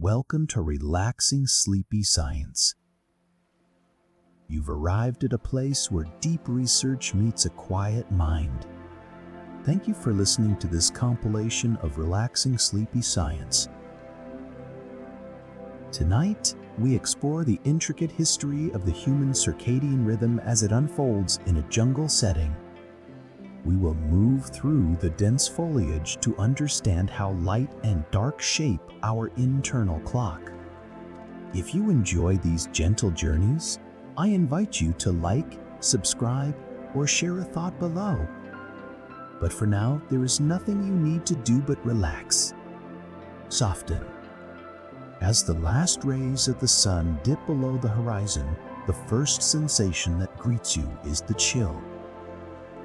Welcome to relaxing, sleepy science. You've arrived at a place where deep research meets a quiet mind. Thank you for listening to this compilation of relaxing, sleepy science. Tonight, we explore the intricate history of the human circadian rhythm as it unfolds in a jungle setting. We will move through the dense foliage to understand how light and dark shape our internal clock. If you enjoy these gentle journeys, I invite you to like, subscribe, or share a thought below. But for now, there is nothing you need to do but relax. Soften. As the last rays of the sun dip below the horizon, the first sensation that greets you is the chill.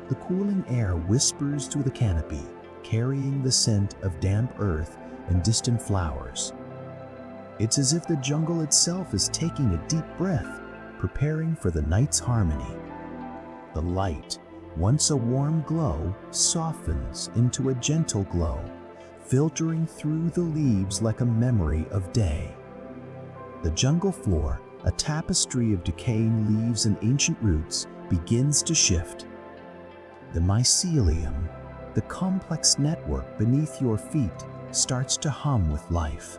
The cooling air whispers through the canopy, carrying the scent of damp earth and distant flowers. It's as if the jungle itself is taking a deep breath, preparing for the night's harmony. The light, once a warm glow, softens into a gentle glow, filtering through the leaves like a memory of day. The jungle floor, a tapestry of decaying leaves and ancient roots, begins to shift. The mycelium, the complex network beneath your feet, starts to hum with life.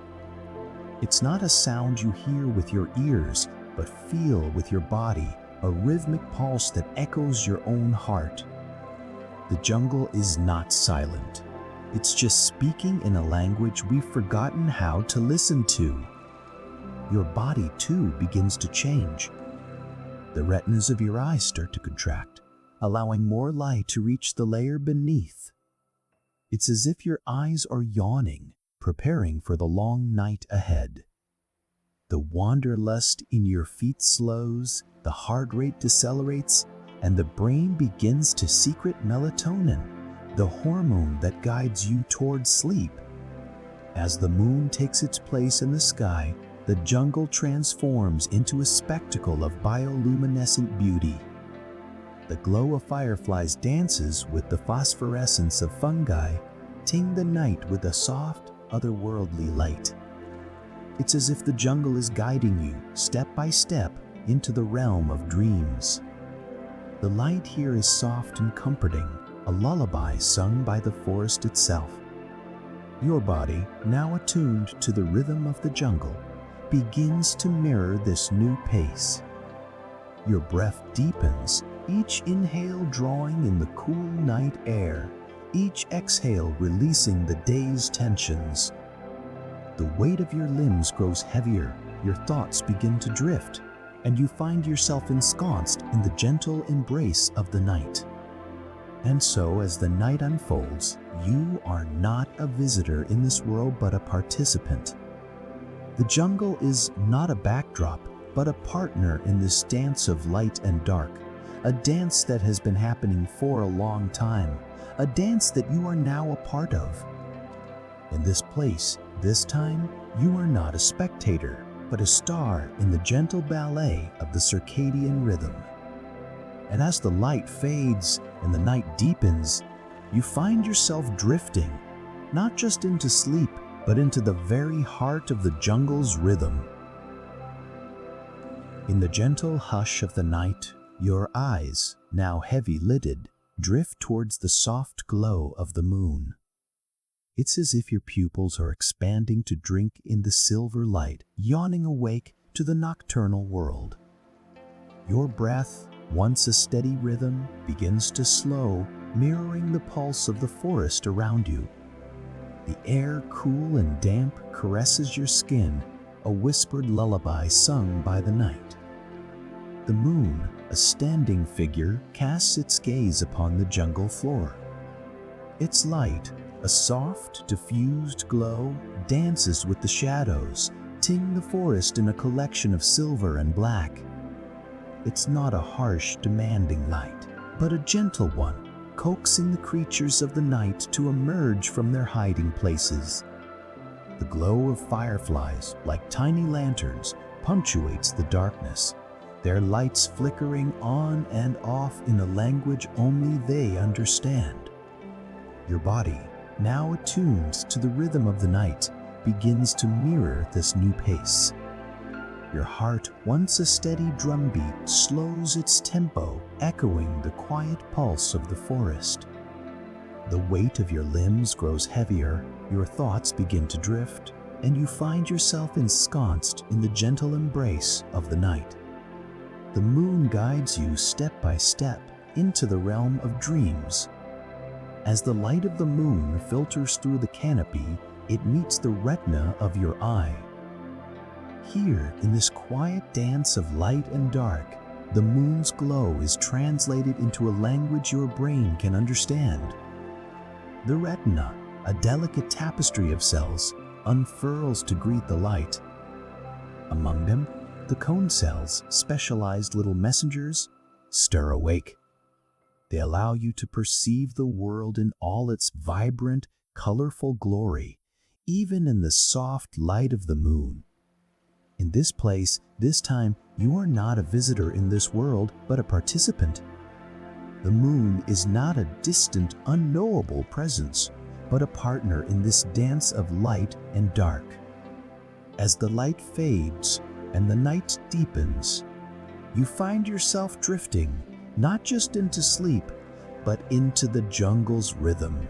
It's not a sound you hear with your ears, but feel with your body, a rhythmic pulse that echoes your own heart. The jungle is not silent. It's just speaking in a language we've forgotten how to listen to. Your body, too, begins to change. The retinas of your eyes start to contract, allowing more light to reach the layer beneath. It's as if your eyes are yawning, preparing for the long night ahead. The wanderlust in your feet slows, the heart rate decelerates, and the brain begins to secrete melatonin, the hormone that guides you towards sleep. As the moon takes its place in the sky, the jungle transforms into a spectacle of bioluminescent beauty. The glow of fireflies dances with the phosphorescence of fungi, tinting the night with a soft, otherworldly light. It's as if the jungle is guiding you, step by step, into the realm of dreams. The light here is soft and comforting, a lullaby sung by the forest itself. Your body, now attuned to the rhythm of the jungle, begins to mirror this new pace. Your breath deepens, each inhale drawing in the cool night air, each exhale releasing the day's tensions. The weight of your limbs grows heavier, your thoughts begin to drift, and you find yourself ensconced in the gentle embrace of the night. And so, as the night unfolds, you are not a visitor in this world but a participant. The jungle is not a backdrop, but a partner in this dance of light and dark. A dance that has been happening for a long time, a dance that you are now a part of. In this place, this time, you are not a spectator, but a star in the gentle ballet of the circadian rhythm. And as the light fades and the night deepens, you find yourself drifting, not just into sleep, but into the very heart of the jungle's rhythm. In the gentle hush of the night, your eyes, now heavy-lidded, drift towards the soft glow of the moon. It's as if your pupils are expanding to drink in the silver light, yawning awake to the nocturnal world. Your breath, once a steady rhythm, begins to slow, mirroring the pulse of the forest around you. The air, cool and damp, caresses your skin, a whispered lullaby sung by the night. The moon, a standing figure, casts its gaze upon the jungle floor. Its light, a soft, diffused glow, dances with the shadows, tinting the forest in a collection of silver and black. It's not a harsh, demanding light, but a gentle one, coaxing the creatures of the night to emerge from their hiding places. The glow of fireflies, like tiny lanterns, punctuates the darkness, their lights flickering on and off in a language only they understand. Your body, now attuned to the rhythm of the night, begins to mirror this new pace. Your heart, once a steady drumbeat, slows its tempo, echoing the quiet pulse of the forest. The weight of your limbs grows heavier, your thoughts begin to drift, and you find yourself ensconced in the gentle embrace of the night. The moon guides you step by step into the realm of dreams. As the light of the moon filters through the canopy, it meets the retina of your eye. Here, in this quiet dance of light and dark, the moon's glow is translated into a language your brain can understand. The retina, a delicate tapestry of cells, unfurls to greet the light. Among them, the cone cells, specialized little messengers, stir awake. They allow you to perceive the world in all its vibrant, colorful glory, even in the soft light of the moon. In this place, this time, you are not a visitor in this world, but a participant. The moon is not a distant, unknowable presence, but a partner in this dance of light and dark. As the light fades and the night deepens, you find yourself drifting, not just into sleep, but into the jungle's rhythm.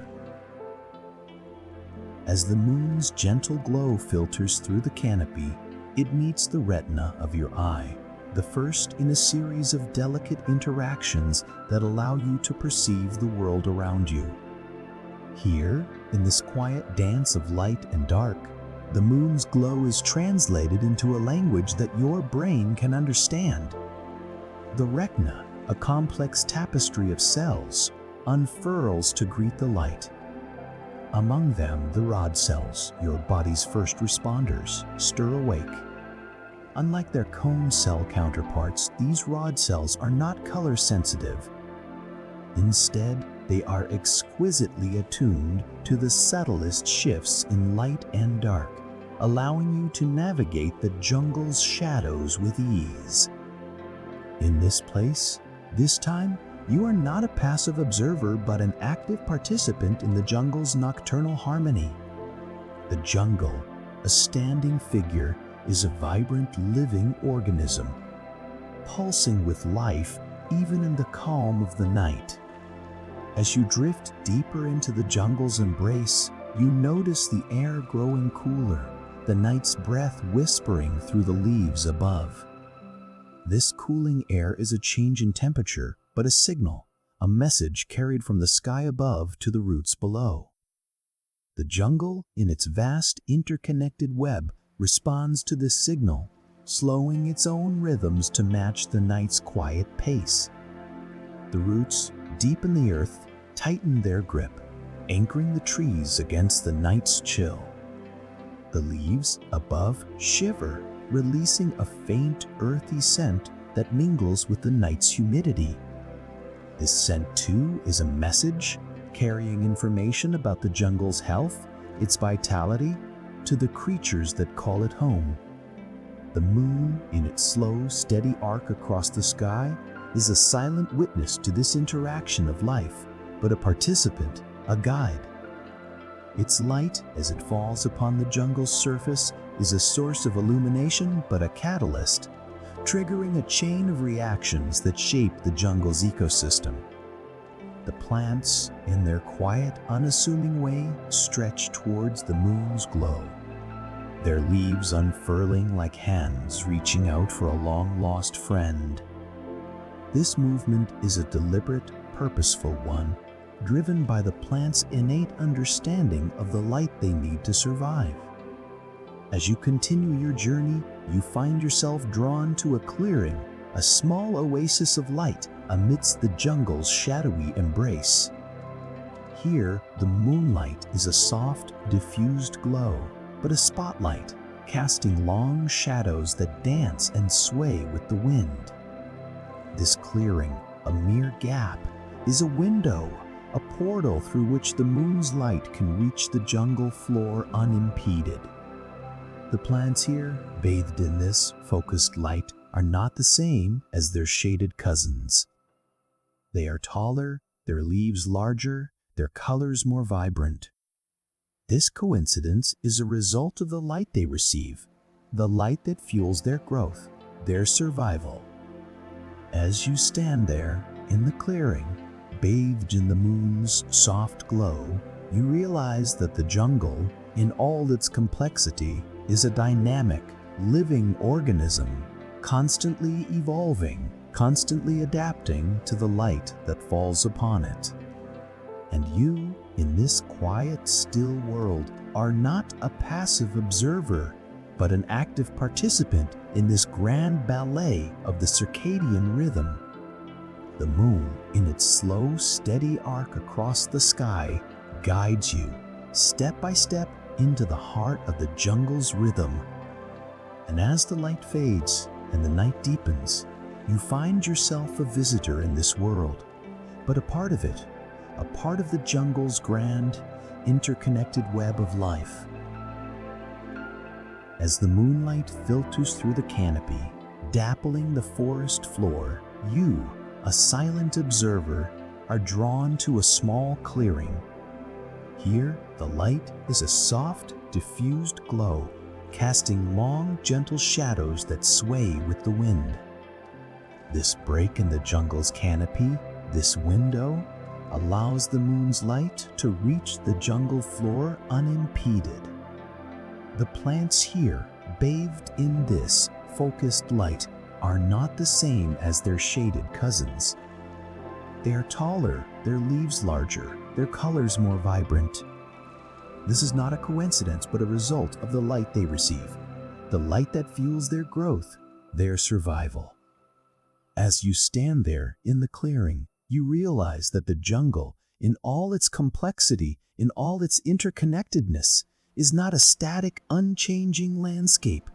As the moon's gentle glow filters through the canopy, it meets the retina of your eye, the first in a series of delicate interactions that allow you to perceive the world around you. Here, in this quiet dance of light and dark, the moon's glow is translated into a language that your brain can understand. The retina, a complex tapestry of cells, unfurls to greet the light. Among them, the rod cells, your body's first responders, stir awake. Unlike their cone cell counterparts, these rod cells are not color sensitive. Instead, they are exquisitely attuned to the subtlest shifts in light and dark, allowing you to navigate the jungle's shadows with ease. In this place, this time, you are not a passive observer but an active participant in the jungle's nocturnal harmony. The jungle, a standing figure, is a vibrant living organism, pulsing with life even in the calm of the night. As you drift deeper into the jungle's embrace, you notice the air growing cooler, the night's breath whispering through the leaves above. This cooling air is a change in temperature, but a signal, a message carried from the sky above to the roots below. The jungle, in its vast interconnected web, responds to this signal, slowing its own rhythms to match the night's quiet pace. The roots, deep in the earth, tighten their grip, anchoring the trees against the night's chill. The leaves above shiver, releasing a faint, earthy scent that mingles with the night's humidity. This scent, too, is a message, carrying information about the jungle's health, its vitality, to the creatures that call it home. The moon, in its slow, steady arc across the sky, is a silent witness to this interaction of life, but a participant, a guide. Its light, as it falls upon the jungle's surface, is a source of illumination but a catalyst, triggering a chain of reactions that shape the jungle's ecosystem. The plants, in their quiet, unassuming way, stretch towards the moon's glow, their leaves unfurling like hands reaching out for a long-lost friend. This movement is a deliberate, purposeful one, driven by the plant's innate understanding of the light they need to survive. As you continue your journey, you find yourself drawn to a clearing, a small oasis of light amidst the jungle's shadowy embrace. Here, the moonlight is a soft, diffused glow, but a spotlight, casting long shadows that dance and sway with the wind. This clearing, a mere gap, is a window, a portal through which the moon's light can reach the jungle floor unimpeded. The plants here, bathed in this focused light, are not the same as their shaded cousins. They are taller, their leaves larger, their colors more vibrant. This coincidence is a result of the light they receive, the light that fuels their growth, their survival. As you stand there in the clearing, bathed in the moon's soft glow, you realize that the jungle, in all its complexity, is a dynamic, living organism, constantly evolving, constantly adapting to the light that falls upon it. And you, in this quiet, still world, are not a passive observer, but an active participant in this grand ballet of the circadian rhythm. The moon, in its slow, steady arc across the sky, guides you, step by step, into the heart of the jungle's rhythm. And as the light fades and the night deepens, you find yourself a visitor in this world, but a part of it, a part of the jungle's grand, interconnected web of life. As the moonlight filters through the canopy, dappling the forest floor, you, a silent observer, are drawn to a small clearing. Here, the light is a soft, diffused glow, casting long, gentle shadows that sway with the wind. This break in the jungle's canopy, this window, allows the moon's light to reach the jungle floor unimpeded. The plants here, bathed in this focused light, are not the same as their shaded cousins. They are taller, their leaves larger, their colors more vibrant. This is not a coincidence, but a result of the light they receive, the light that fuels their growth, their survival. As you stand there in the clearing, you realize that the jungle, in all its complexity, in all its interconnectedness, is not a static, unchanging landscape.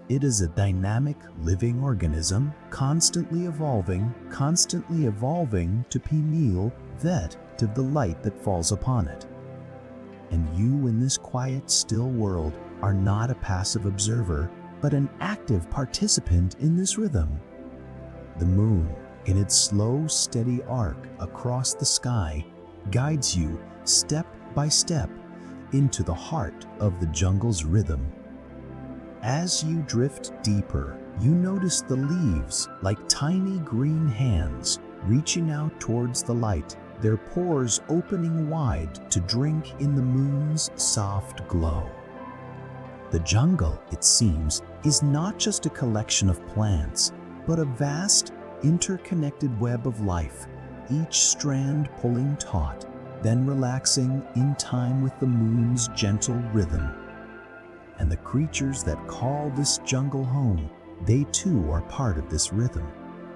It is a dynamic, living organism, constantly evolving to pineal vet to the light that falls upon it. And you in this quiet, still world are not a passive observer, but an active participant in this rhythm. The moon, in its slow, steady arc across the sky, guides you step by step into the heart of the jungle's rhythm. As you drift deeper, you notice the leaves like tiny green hands reaching out towards the light, their pores opening wide to drink in the moon's soft glow. The jungle, it seems, is not just a collection of plants, but a vast, interconnected web of life, each strand pulling taut, then relaxing in time with the moon's gentle rhythm. And the creatures that call this jungle home, they too are part of this rhythm,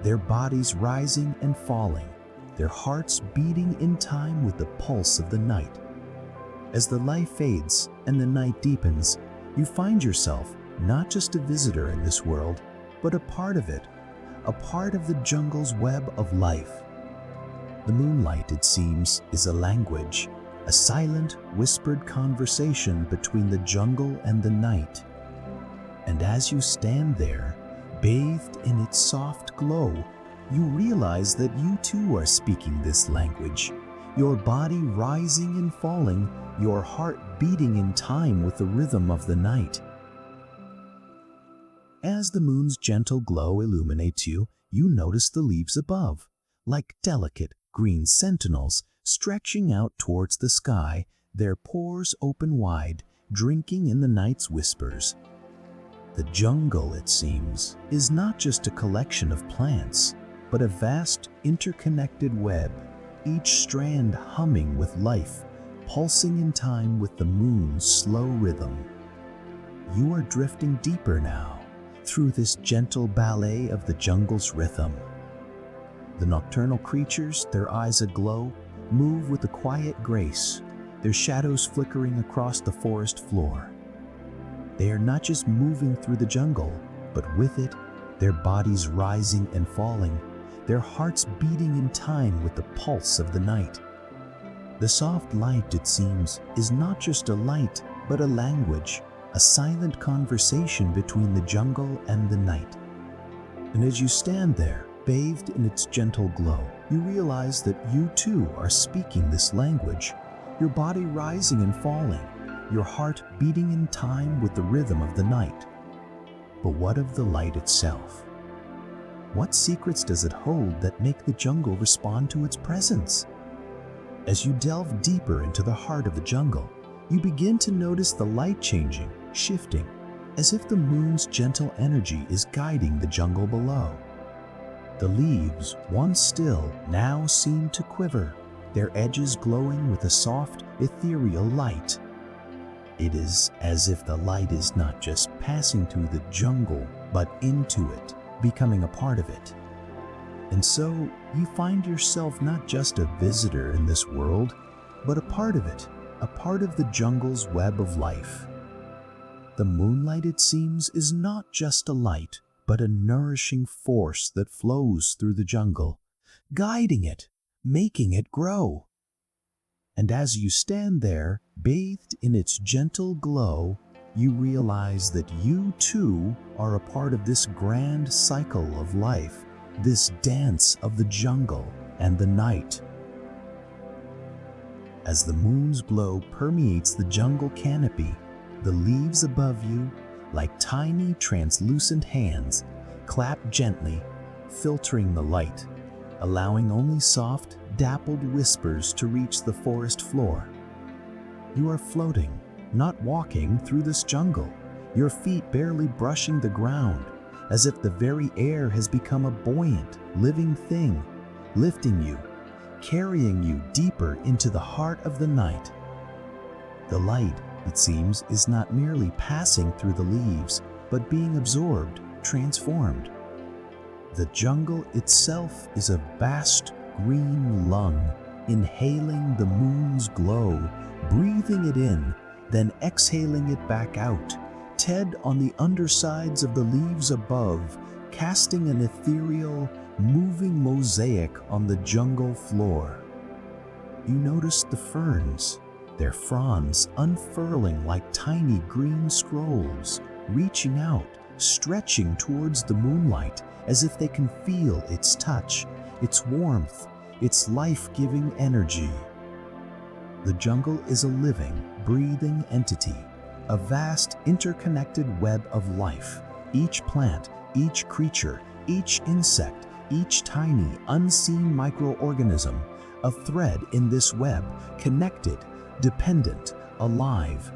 their bodies rising and falling, their hearts beating in time with the pulse of the night. As the light fades and the night deepens, you find yourself not just a visitor in this world, but a part of it, a part of the jungle's web of life. The moonlight, it seems, is a language, a silent, whispered conversation between the jungle and the night. And as you stand there, bathed in its soft glow, you realize that you too are speaking this language, your body rising and falling, your heart beating in time with the rhythm of the night. As the moon's gentle glow illuminates you, you notice the leaves above, like delicate green sentinels stretching out towards the sky, their pores open wide, drinking in the night's whispers. The jungle, it seems, is not just a collection of plants, but a vast, interconnected web, each strand humming with life, pulsing in time with the moon's slow rhythm. You are drifting deeper now, through this gentle ballet of the jungle's rhythm. The nocturnal creatures, their eyes aglow, move with a quiet grace, their shadows flickering across the forest floor. They are not just moving through the jungle, but with it, their bodies rising and falling, their hearts beating in time with the pulse of the night. The soft light, it seems, is not just a light, but a language, a silent conversation between the jungle and the night. And as you stand there, bathed in its gentle glow, you realize that you too are speaking this language. your body rising and falling, your heart beating in time with the rhythm of the night. But what of the light itself? What secrets does it hold that make the jungle respond to its presence? As you delve deeper into the heart of the jungle, you begin to notice the light changing, shifting, as if the moon's gentle energy is guiding the jungle below. The leaves, once still, now seem to quiver, their edges glowing with a soft, ethereal light. It is as if the light is not just passing through the jungle, but into it, becoming a part of it. And so, you find yourself not just a visitor in this world, but a part of it, a part of the jungle's web of life. The moonlight, it seems, is not just a light, but a nourishing force that flows through the jungle, guiding it, making it grow. And as you stand there, bathed in its gentle glow, you realize that you too are a part of this grand cycle of life, this dance of the jungle and the night. As the moon's glow permeates the jungle canopy, the leaves above you, like tiny translucent hands, clap gently, filtering the light, allowing only soft, dappled whispers to reach the forest floor. You are floating, not walking, through this jungle, your feet barely brushing the ground, as if the very air has become a buoyant, living thing, lifting you, carrying you deeper into the heart of the night. The light, it seems, is not merely passing through the leaves, but being absorbed, transformed. The jungle itself is a vast green lung, inhaling the moon's glow, breathing it in, then exhaling it back out, tethered on the undersides of the leaves above, casting an ethereal, moving mosaic on the jungle floor. You notice the ferns, their fronds unfurling like tiny green scrolls, reaching out, stretching towards the moonlight as if they can feel its touch, its warmth, its life-giving energy. The jungle is a living, breathing entity, a vast, interconnected web of life. Each plant, each creature, each insect, each tiny, unseen microorganism, a thread in this web, connected, dependent, alive.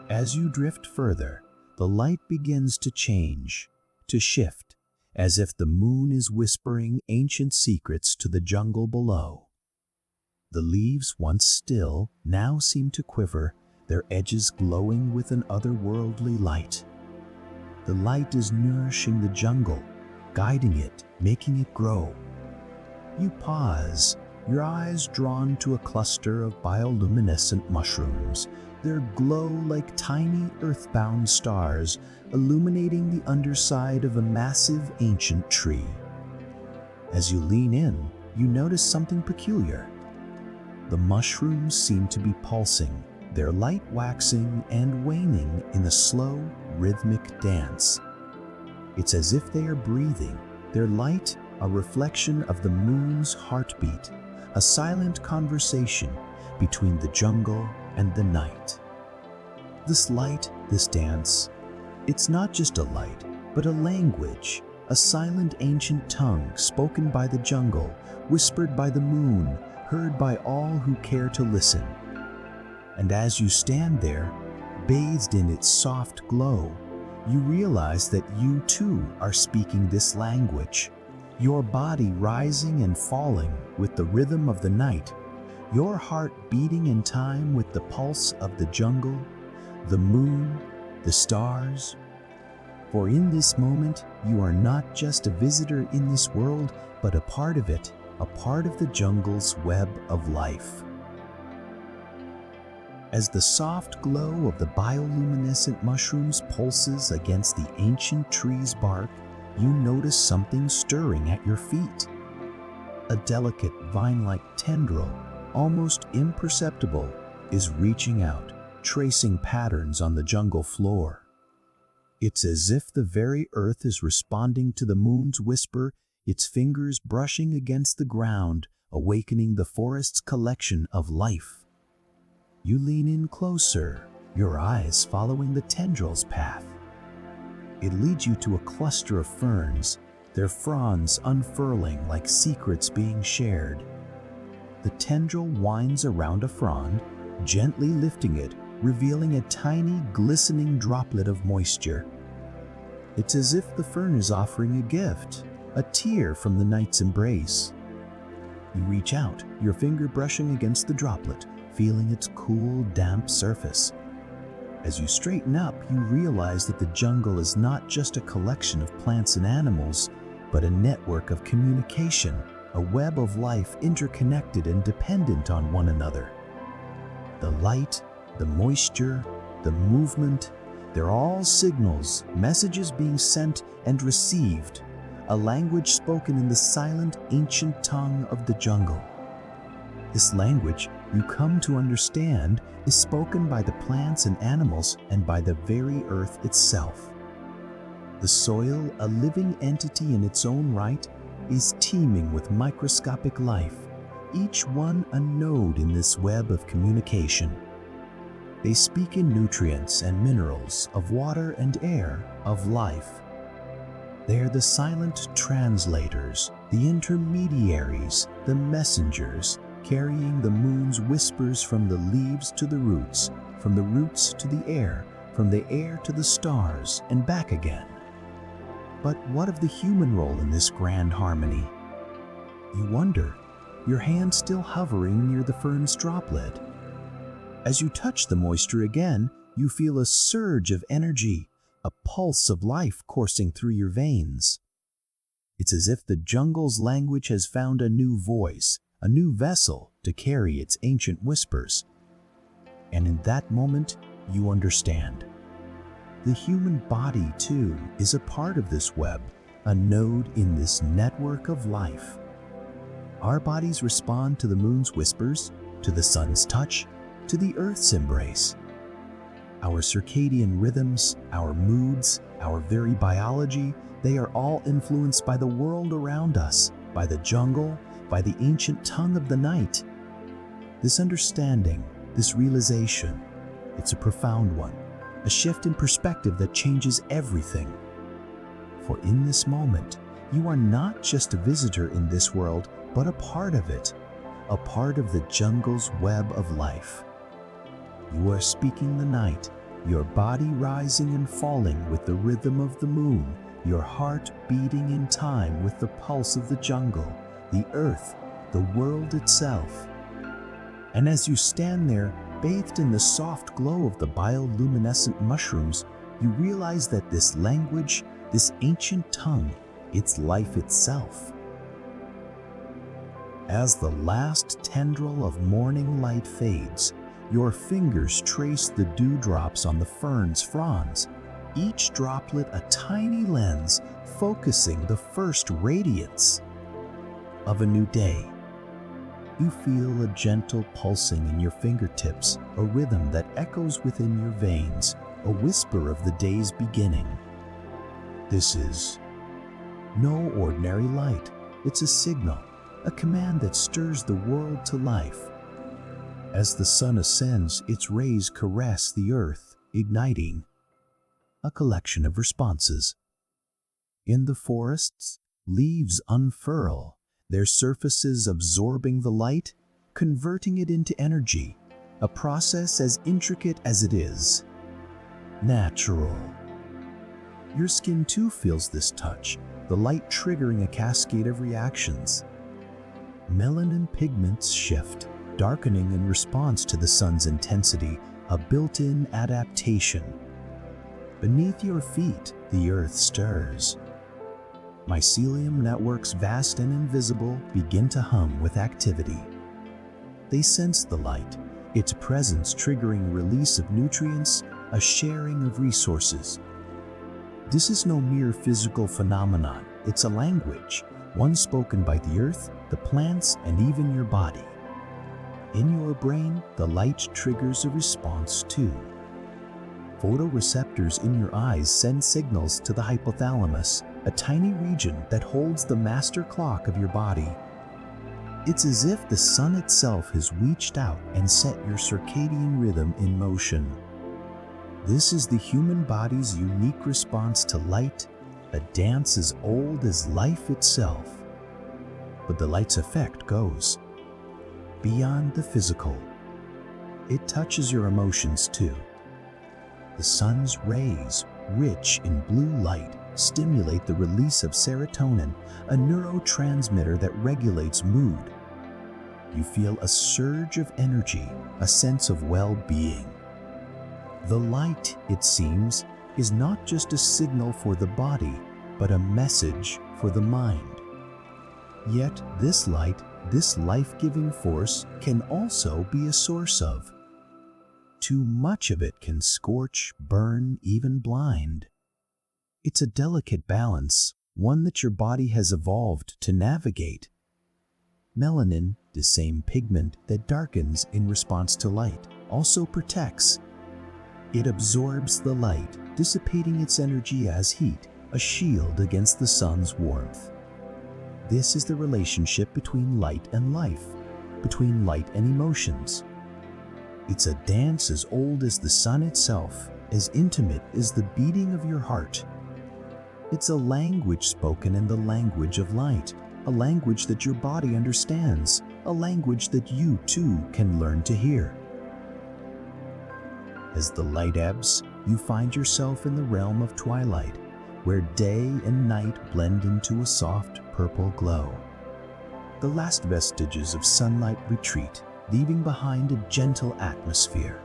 As you drift further, the light begins to change, to shift, as if the moon is whispering ancient secrets to the jungle below. The leaves, once still, now seem to quiver, their edges glowing with an otherworldly light. The light is nourishing the jungle, guiding it, making it grow. You pause, your eyes drawn to a cluster of bioluminescent mushrooms, their glow like tiny earthbound stars, illuminating the underside of a massive ancient tree. As you lean in, you notice something peculiar. The mushrooms seem to be pulsing, their light waxing and waning in a slow, rhythmic dance. It's as if they are breathing, their light a reflection of the moon's heartbeat, a silent conversation between the jungle and the night. This light, this dance, it's not just a light, but a language, a silent ancient tongue spoken by the jungle, whispered by the moon, heard by all who care to listen. And as you stand there, bathed in its soft glow, you realize that you too are speaking this language, your body rising and falling with the rhythm of the night, your heart beating in time with the pulse of the jungle, the moon, the stars. For in this moment, you are not just a visitor in this world, but a part of it, a part of the jungle's web of life. As the soft glow of the bioluminescent mushrooms pulses against the ancient tree's bark, you notice something stirring at your feet. A delicate vine-like tendril, almost imperceptible, is reaching out, tracing patterns on the jungle floor. It's as if the very earth is responding to the moon's whisper, its fingers brushing against the ground, awakening the forest's collection of life. You lean in closer, your eyes following the tendril's path. It leads you to a cluster of ferns, their fronds unfurling like secrets being shared. The tendril winds around a frond, gently lifting it, revealing a tiny, glistening droplet of moisture. It's as if the fern is offering a gift, a tear from the night's embrace. You reach out, your finger brushing against the droplet, feeling its cool, damp surface. As you straighten up, you realize that the jungle is not just a collection of plants and animals, but a network of communication, a web of life interconnected and dependent on one another. The light, the moisture, the movement, they're all signals, messages being sent and received, a language spoken in the silent, ancient tongue of the jungle. This language, you come to understand, is spoken by the plants and animals and by the very earth itself. The soil, a living entity in its own right, is teeming with microscopic life, each one a node in this web of communication. They speak in nutrients and minerals, of water and air, of life. They are the silent translators, the intermediaries, the messengers, carrying the moon's whispers from the leaves to the roots, from the roots to the air, from the air to the stars, and back again. But what of the human role in this grand harmony? You wonder, your hand still hovering near the fern's droplet. As you touch the moisture again, you feel a surge of energy, a pulse of life coursing through your veins. It's as if the jungle's language has found a new voice, a new vessel to carry its ancient whispers. And in that moment, you understand. The human body, too, is a part of this web, a node in this network of life. Our bodies respond to the moon's whispers, to the sun's touch, to the earth's embrace. Our circadian rhythms, our moods, our very biology, they are all influenced by the world around us, by the jungle, by the ancient tongue of the night. This understanding, this realization, it's a profound one, a shift in perspective that changes everything. For in this moment, you are not just a visitor in this world, but a part of it, a part of the jungle's web of life. You are speaking the night, your body rising and falling with the rhythm of the moon, your heart beating in time with the pulse of the jungle, the earth, the world itself. And as you stand there, bathed in the soft glow of the bioluminescent mushrooms, you realize that this language, this ancient tongue, it's life itself. As the last tendril of morning light fades, your fingers trace the dewdrops on the fern's fronds, each droplet a tiny lens focusing the first radiance of a new day. You feel a gentle pulsing in your fingertips, a rhythm that echoes within your veins, a whisper of the day's beginning. This is no ordinary light. It's a signal, a command that stirs the world to life. As the sun ascends, its rays caress the earth, igniting a collection of responses. In the forests, leaves unfurl, their surfaces absorbing the light, converting it into energy, a process as intricate as it is natural. Your skin too feels this touch, the light triggering a cascade of reactions. Melanin pigments shift, darkening in response to the sun's intensity, a built-in adaptation. Beneath your feet, the earth stirs. Mycelium networks, vast and invisible, begin to hum with activity. They sense the light, its presence triggering release of nutrients, a sharing of resources. This is no mere physical phenomenon, it's a language, one spoken by the earth, the plants, and even your body. In your brain, the light triggers a response too. Photoreceptors in your eyes send signals to the hypothalamus, a tiny region that holds the master clock of your body. It's as if the sun itself has reached out and set your circadian rhythm in motion. This is the human body's unique response to light, a dance as old as life itself. But the light's effect goes beyond the physical. It touches your emotions too. The sun's rays, rich in blue light, stimulate the release of serotonin, a neurotransmitter that regulates mood. You feel a surge of energy, a sense of well-being. The light, it seems, is not just a signal for the body, but a message for the mind. Yet this light, this life-giving force, can also be a source of. Too much of it can scorch, burn, even blind. It's a delicate balance, one that your body has evolved to navigate. Melanin, the same pigment that darkens in response to light, also protects. It absorbs the light, dissipating its energy as heat, a shield against the sun's warmth. This is the relationship between light and life, between light and emotions. It's a dance as old as the sun itself, as intimate as the beating of your heart. It's a language spoken in the language of light, a language that your body understands, a language that you too can learn to hear. As the light ebbs, you find yourself in the realm of twilight, where day and night blend into a soft purple glow. The last vestiges of sunlight retreat, leaving behind a gentle atmosphere.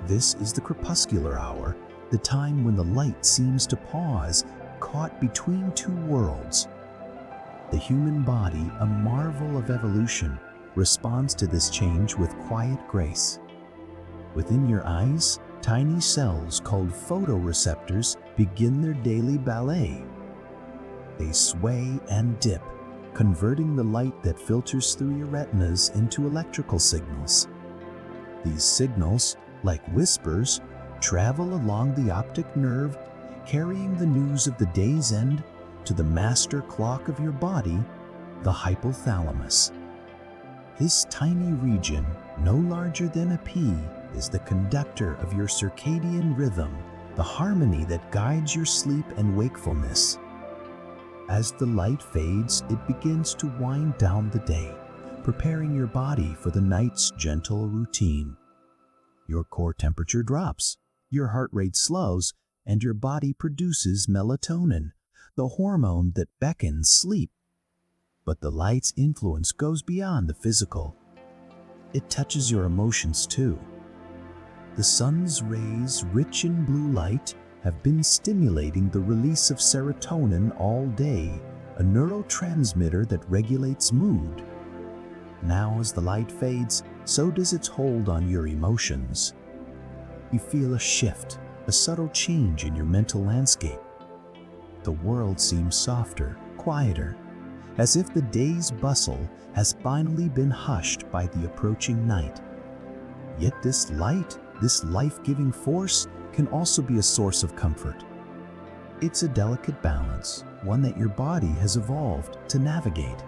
This is the crepuscular hour, the time when the light seems to pause, caught between two worlds. The human body, a marvel of evolution, responds to this change with quiet grace. Within your eyes, tiny cells called photoreceptors begin their daily ballet. They sway and dip, converting the light that filters through your retinas into electrical signals. These signals, like whispers, travel along the optic nerve, carrying the news of the day's end to the master clock of your body, the hypothalamus. This tiny region, no larger than a pea, is the conductor of your circadian rhythm, the harmony that guides your sleep and wakefulness. As the light fades, it begins to wind down the day, preparing your body for the night's gentle routine. Your core temperature drops, your heart rate slows, and your body produces melatonin, the hormone that beckons sleep. But the light's influence goes beyond the physical. It touches your emotions too. The sun's rays, rich in blue light, have been stimulating the release of serotonin all day, a neurotransmitter that regulates mood. Now as the light fades, so does its hold on your emotions. You feel a shift, a subtle change in your mental landscape. The world seems softer, quieter, as if the day's bustle has finally been hushed by the approaching night. Yet this light, this life-giving force, can also be a source of comfort. It's a delicate balance, one that your body has evolved to navigate.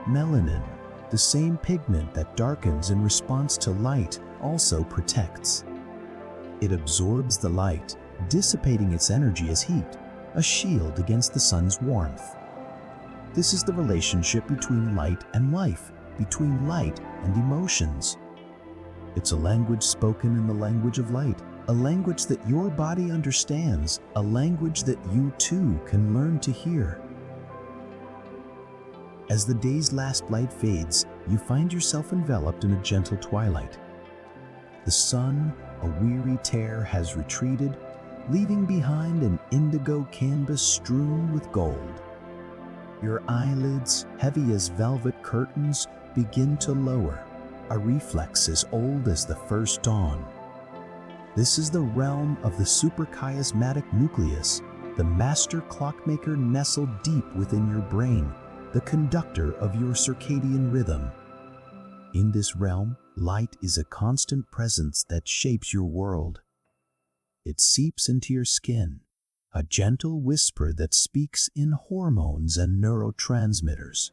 Melanin, the same pigment that darkens in response to light, also protects. It absorbs the light, dissipating its energy as heat, a shield against the sun's warmth. This is the relationship between light and life, between light and emotions. It's a language spoken in the language of light, a language that your body understands, a language that you too can learn to hear. As the day's last light fades, you find yourself enveloped in a gentle twilight. The sun, a weary tear, has retreated, leaving behind an indigo canvas strewn with gold. Your eyelids, heavy as velvet curtains, begin to lower, a reflex as old as the first dawn. This is the realm of the suprachiasmatic nucleus, the master clockmaker nestled deep within your brain, the conductor of your circadian rhythm. In this realm, light is a constant presence that shapes your world. It seeps into your skin, a gentle whisper that speaks in hormones and neurotransmitters.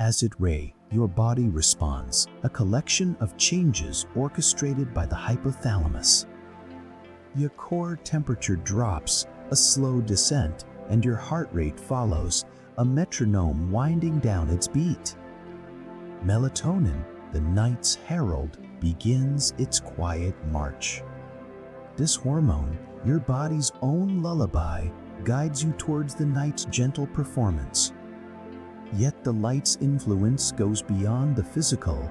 As it ray, your body responds, a collection of changes orchestrated by the hypothalamus. Your core temperature drops, a slow descent, and your heart rate follows, a metronome winding down its beat. Melatonin, the night's herald, begins its quiet march. This hormone, your body's own lullaby, guides you towards the night's gentle performance. Yet the light's influence goes beyond the physical.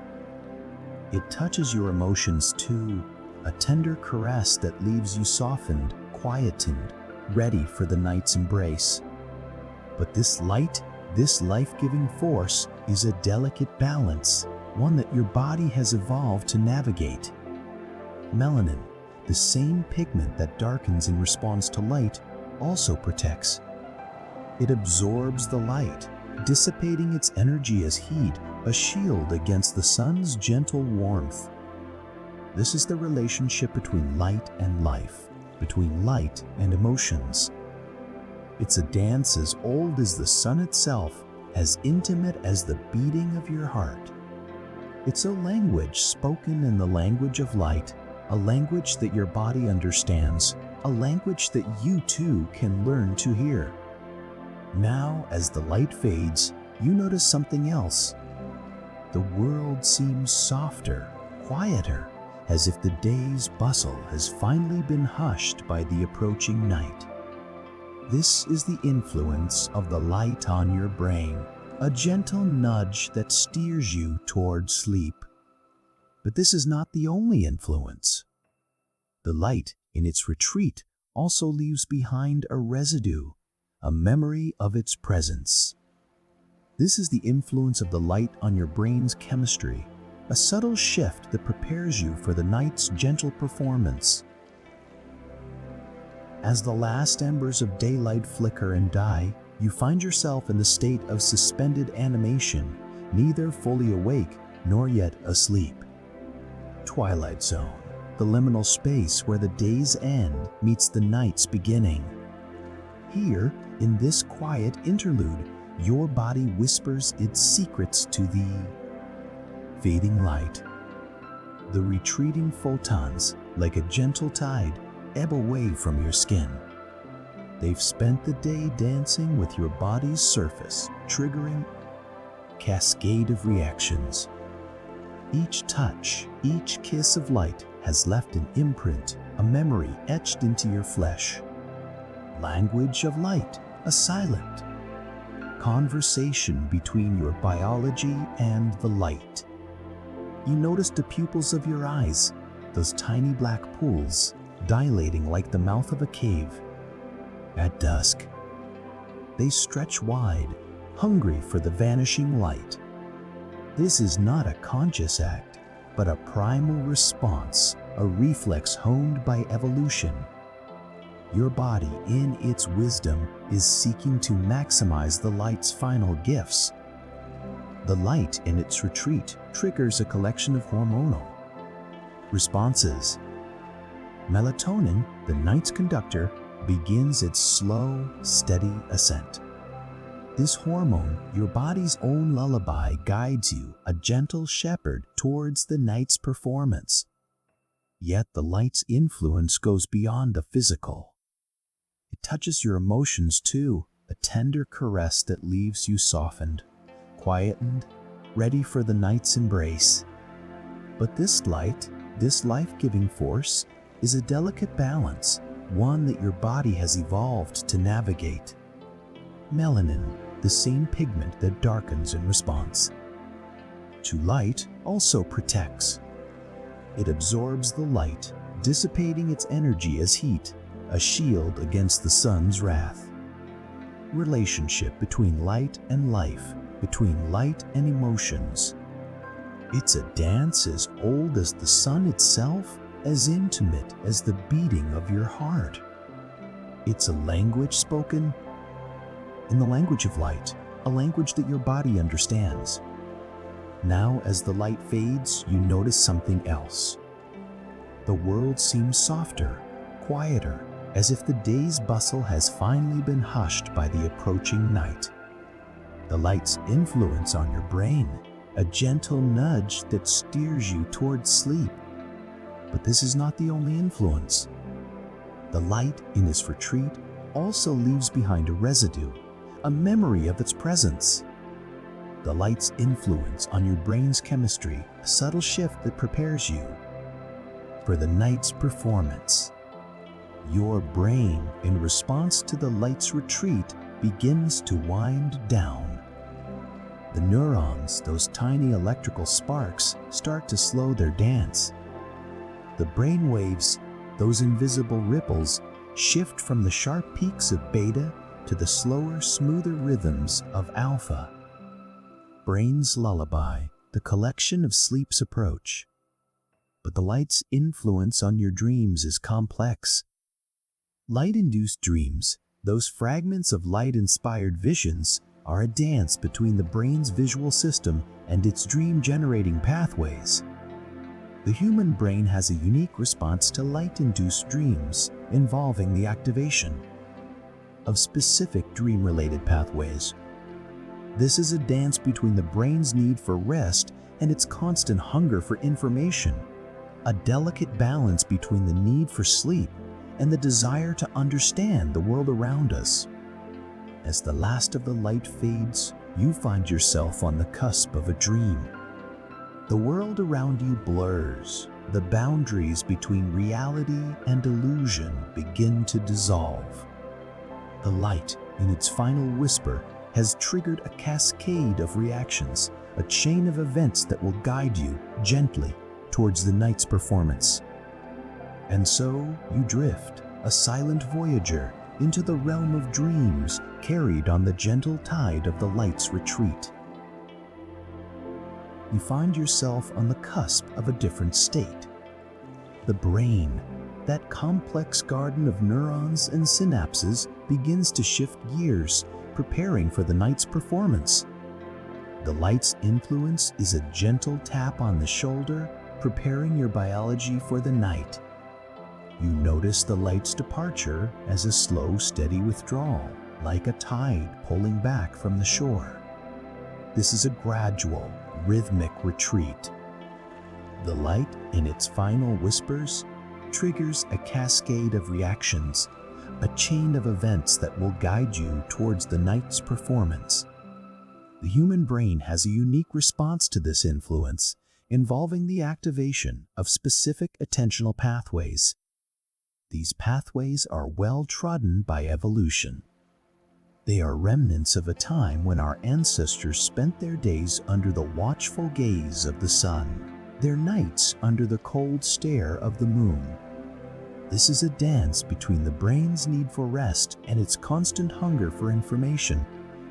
It touches your emotions too, a tender caress that leaves you softened, quietened, ready for the night's embrace. But this light, this life-giving force, is a delicate balance, one that your body has evolved to navigate. Melanin, the same pigment that darkens in response to light, also protects. It absorbs the light, dissipating its energy as heat, a shield against the sun's gentle warmth. This is the relationship between light and life, between light and emotions. It's a dance as old as the sun itself, as intimate as the beating of your heart. It's a language spoken in the language of light, a language that your body understands, a language that you too can learn to hear. Now, as the light fades, you notice something else. The world seems softer, quieter, as if the day's bustle has finally been hushed by the approaching night. This is the influence of the light on your brain, a gentle nudge that steers you toward sleep. But this is not the only influence. The light, in its retreat, also leaves behind a residue, a memory of its presence. This is the influence of the light on your brain's chemistry, a subtle shift that prepares you for the night's gentle performance. As the last embers of daylight flicker and die, you find yourself in the state of suspended animation, neither fully awake nor yet asleep. Twilight zone, the liminal space where the day's end meets the night's beginning. Here, in this quiet interlude, your body whispers its secrets to the fading light. The retreating photons, like a gentle tide, ebb away from your skin. They've spent the day dancing with your body's surface, triggering a cascade of reactions. Each touch, each kiss of light has left an imprint, a memory etched into your flesh. Language of light, a silent conversation between your biology and the light. You notice the pupils of your eyes, those tiny black pools, dilating like the mouth of a cave. At dusk, they stretch wide, hungry for the vanishing light. This is not a conscious act, but a primal response, a reflex honed by evolution. Your body, in its wisdom, is seeking to maximize the light's final gifts. The light, in its retreat, triggers a collection of hormonal responses. Melatonin, the night's conductor, begins its slow, steady ascent. This hormone, your body's own lullaby, guides you, a gentle shepherd, towards the night's performance. Yet the light's influence goes beyond the physical. It touches your emotions too, a tender caress that leaves you softened, quietened, ready for the night's embrace. But this light, this life-giving force, is a delicate balance, one that your body has evolved to navigate. Melanin, the same pigment that darkens in response to light, also protects. It absorbs the light, dissipating its energy as heat, a shield against the sun's wrath. Relationship between light and life, between light and emotions. It's a dance as old as the sun itself, as intimate as the beating of your heart. It's a language spoken in the language of light, a language that your body understands. Now, as the light fades, you notice something else. The world seems softer, quieter, as if the day's bustle has finally been hushed by the approaching night. the light's influence on your brain, a gentle nudge that steers you towards sleep. But this is not the only influence. The light in its retreat also leaves behind a residue, a memory of its presence. The light's influence on your brain's chemistry, a subtle shift that prepares you for the night's performance. Your brain, in response to the light's retreat, begins to wind down. The neurons, those tiny electrical sparks, start to slow their dance. The brain waves, those invisible ripples, shift from the sharp peaks of beta to the slower, smoother rhythms of alpha. Brain's lullaby, the collection of sleep's approach. But the light's influence on your dreams is complex. Light-induced dreams, those fragments of light-inspired visions, are a dance between the brain's visual system and its dream-generating pathways. The human brain has a unique response to light-induced dreams, involving the activation of specific dream-related pathways. This is a dance between the brain's need for rest and its constant hunger for information, a delicate balance between the need for sleep and the desire to understand the world around us. As the last of the light fades, you find yourself on the cusp of a dream. The world around you blurs. The boundaries between reality and illusion begin to dissolve. The light, in its final whisper, has triggered a cascade of reactions, a chain of events that will guide you gently towards the night's performance. And so you drift, a silent voyager, into the realm of dreams, carried on the gentle tide of the light's retreat. You find yourself on the cusp of a different state. The brain, that complex garden of neurons and synapses, begins to shift gears, preparing for the night's performance. The light's influence is a gentle tap on the shoulder, preparing your biology for the night. You notice the light's departure as a slow, steady withdrawal, like a tide pulling back from the shore. This is a gradual, rhythmic retreat. The light, in its final whispers, triggers a cascade of reactions, a chain of events that will guide you towards the night's performance. The human brain has a unique response to this influence, involving the activation of specific attentional pathways. These pathways are well trodden by evolution. They are remnants of a time when our ancestors spent their days under the watchful gaze of the sun, their nights under the cold stare of the moon. This is a dance between the brain's need for rest and its constant hunger for information,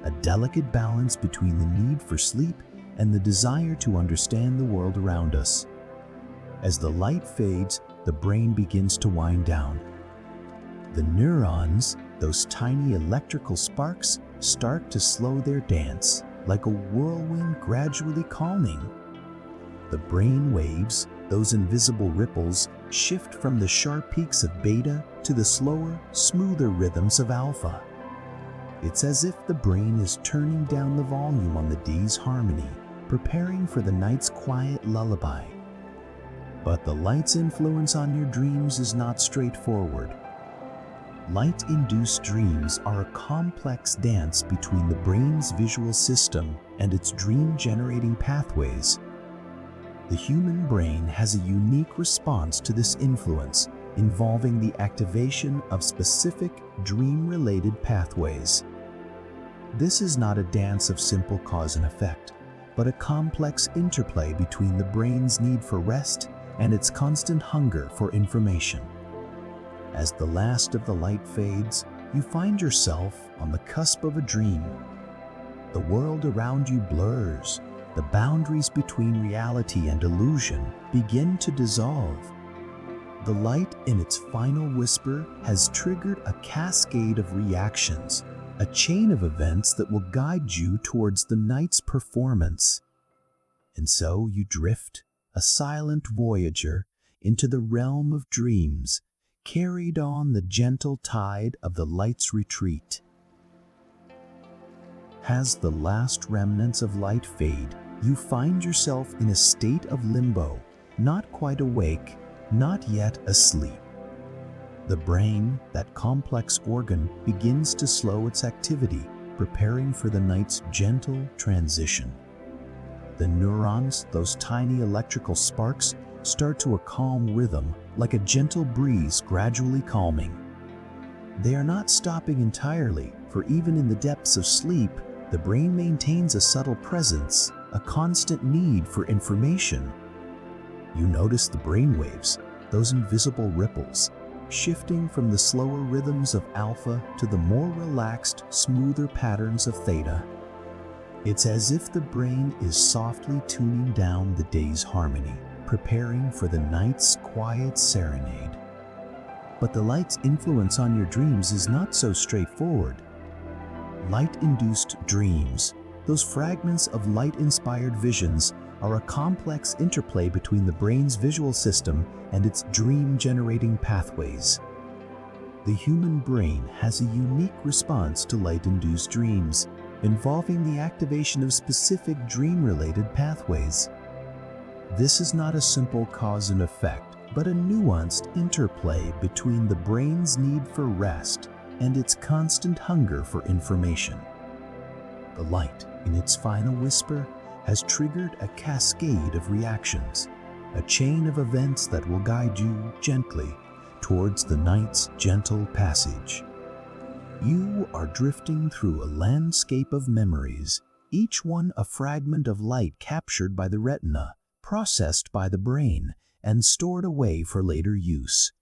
a delicate balance between the need for sleep and the desire to understand the world around us. As the light fades, the brain begins to wind down. The neurons, those tiny electrical sparks, start to slow their dance, like a whirlwind gradually calming. The brain waves, those invisible ripples, shift from the sharp peaks of beta to the slower, smoother rhythms of alpha. It's as if the brain is turning down the volume on the day's harmony, preparing for the night's quiet lullaby. But the light's influence on your dreams is not straightforward. Light-induced dreams are a complex dance between the brain's visual system and its dream-generating pathways. The human brain has a unique response to this influence, involving the activation of specific dream-related pathways. This is not a dance of simple cause and effect, but a complex interplay between the brain's need for rest and its constant hunger for information. As the last of the light fades, you find yourself on the cusp of a dream. The world around you blurs. The boundaries between reality and illusion begin to dissolve. The light, in its final whisper, has triggered a cascade of reactions, a chain of events that will guide you towards the night's performance. And so you drift, a silent voyager, into the realm of dreams, carried on the gentle tide of the light's retreat. As the last remnants of light fade, you find yourself in a state of limbo, not quite awake, not yet asleep. The brain, that complex organ, begins to slow its activity, preparing for the night's gentle transition. The neurons, those tiny electrical sparks, start to a calm rhythm, like a gentle breeze gradually calming. They are not stopping entirely, for even in the depths of sleep, the brain maintains a subtle presence, a constant need for information. You notice the brain waves, those invisible ripples, shifting from the slower rhythms of alpha to the more relaxed, smoother patterns of theta. It's as if the brain is softly tuning down the day's harmony, preparing for the night's quiet serenade. But the light's influence on your dreams is not so straightforward. Light-induced dreams, those fragments of light-inspired visions, are a complex interplay between the brain's visual system and its dream-generating pathways. The human brain has a unique response to light-induced dreams, involving the activation of specific dream-related pathways. This is not a simple cause and effect, but a nuanced interplay between the brain's need for rest and its constant hunger for information. The light, in its final whisper, has triggered a cascade of reactions, a chain of events that will guide you gently towards the night's gentle passage. You are drifting through a landscape of memories, each one a fragment of light captured by the retina, processed by the brain, and stored away for later use.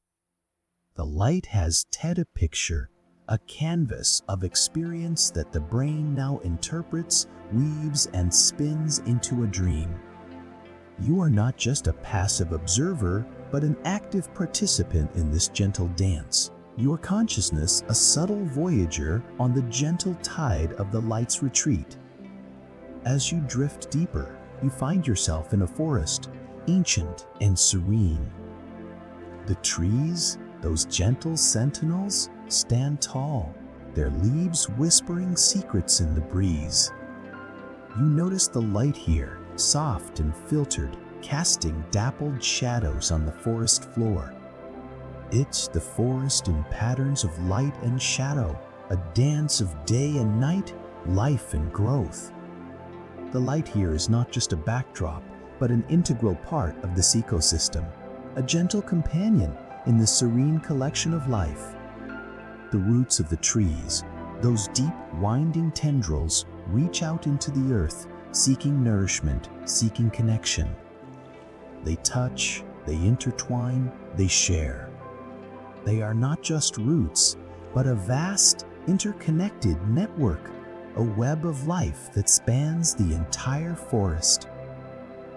The light has a picture, a canvas of experience that the brain now interprets, weaves, and spins into a dream. You are not just a passive observer, but an active participant in this gentle dance. Your consciousness a subtle voyager on the gentle tide of the light's retreat. As you drift deeper, you find yourself in a forest, ancient and serene. The trees, those gentle sentinels, stand tall, their leaves whispering secrets in the breeze. You notice the light here, soft and filtered, casting dappled shadows on the forest floor. It's the forest in patterns of light and shadow, a dance of day and night, life and growth. The light here is not just a backdrop, but an integral part of this ecosystem, a gentle companion in the serene collection of life. The roots of the trees, those deep, winding tendrils, reach out into the earth, seeking nourishment, seeking connection. They touch, they intertwine, they share. They are not just roots, but a vast, interconnected network, a web of life that spans the entire forest.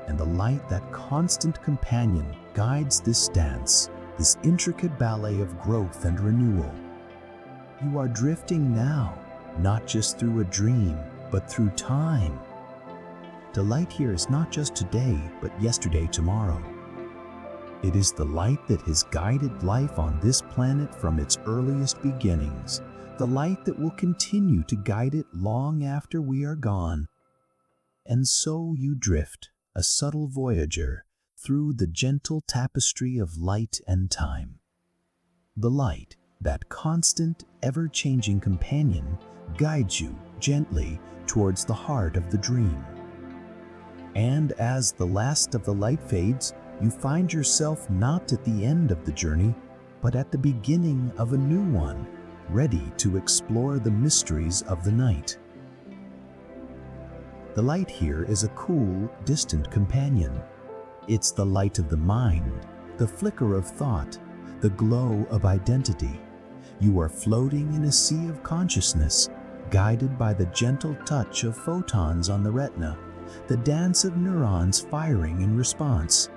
And the light, that constant companion, guides this dance, this intricate ballet of growth and renewal. You are drifting now, not just through a dream, but through time. The light here is not just today, but yesterday, tomorrow. It is the light that has guided life on this planet from its earliest beginnings, the light that will continue to guide it long after we are gone. And so you drift, a subtle voyager, through the gentle tapestry of light and time. The light, that constant, ever-changing companion, guides you gently towards the heart of the dream. And as the last of the light fades, you find yourself not at the end of the journey, but at the beginning of a new one, ready to explore the mysteries of the night. The light here is a cool, distant companion. It's the light of the mind, the flicker of thought, the glow of identity. You are floating in a sea of consciousness, guided by the gentle touch of photons on the retina, the dance of neurons firing in response.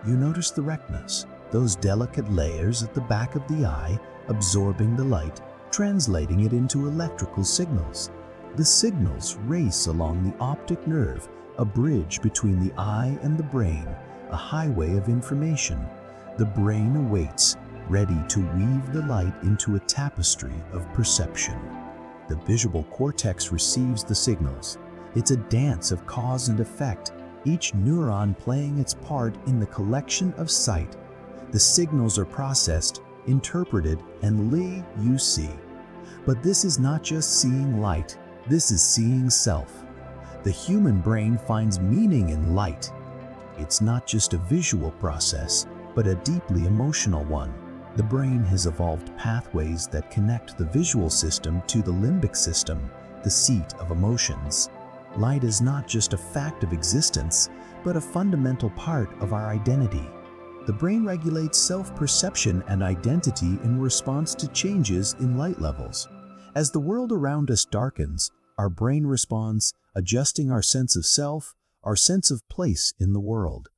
You notice the retinas, those delicate layers at the back of the eye, absorbing the light, translating it into electrical signals. The signals race along the optic nerve, a bridge between the eye and the brain, a highway of information. The brain awaits, ready to weave the light into a tapestry of perception. the visual cortex receives the signals. It's a dance of cause and effect, each neuron playing its part in the collection of sight. The signals are processed, interpreted, and you see. But this is not just seeing light, this is seeing self. The human brain finds meaning in light. It's not just a visual process, but a deeply emotional one. The brain has evolved pathways that connect the visual system to the limbic system, the seat of emotions. Light is not just a fact of existence, but a fundamental part of our identity. The brain regulates self-perception and identity in response to changes in light levels. As the world around us darkens, our brain responds, adjusting our sense of self, our sense of place in the world.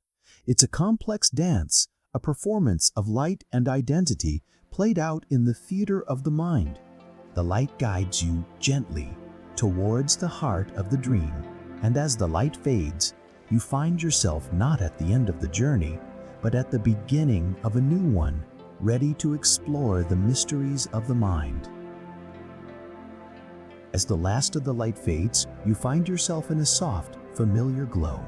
It's a complex dance, a performance of light and identity played out in the theater of the mind. The light guides you gently towards the heart of the dream, and as the light fades, you find yourself not at the end of the journey, but at the beginning of a new one, ready to explore the mysteries of the mind. As the last of the light fades, you find yourself in a soft, familiar glow.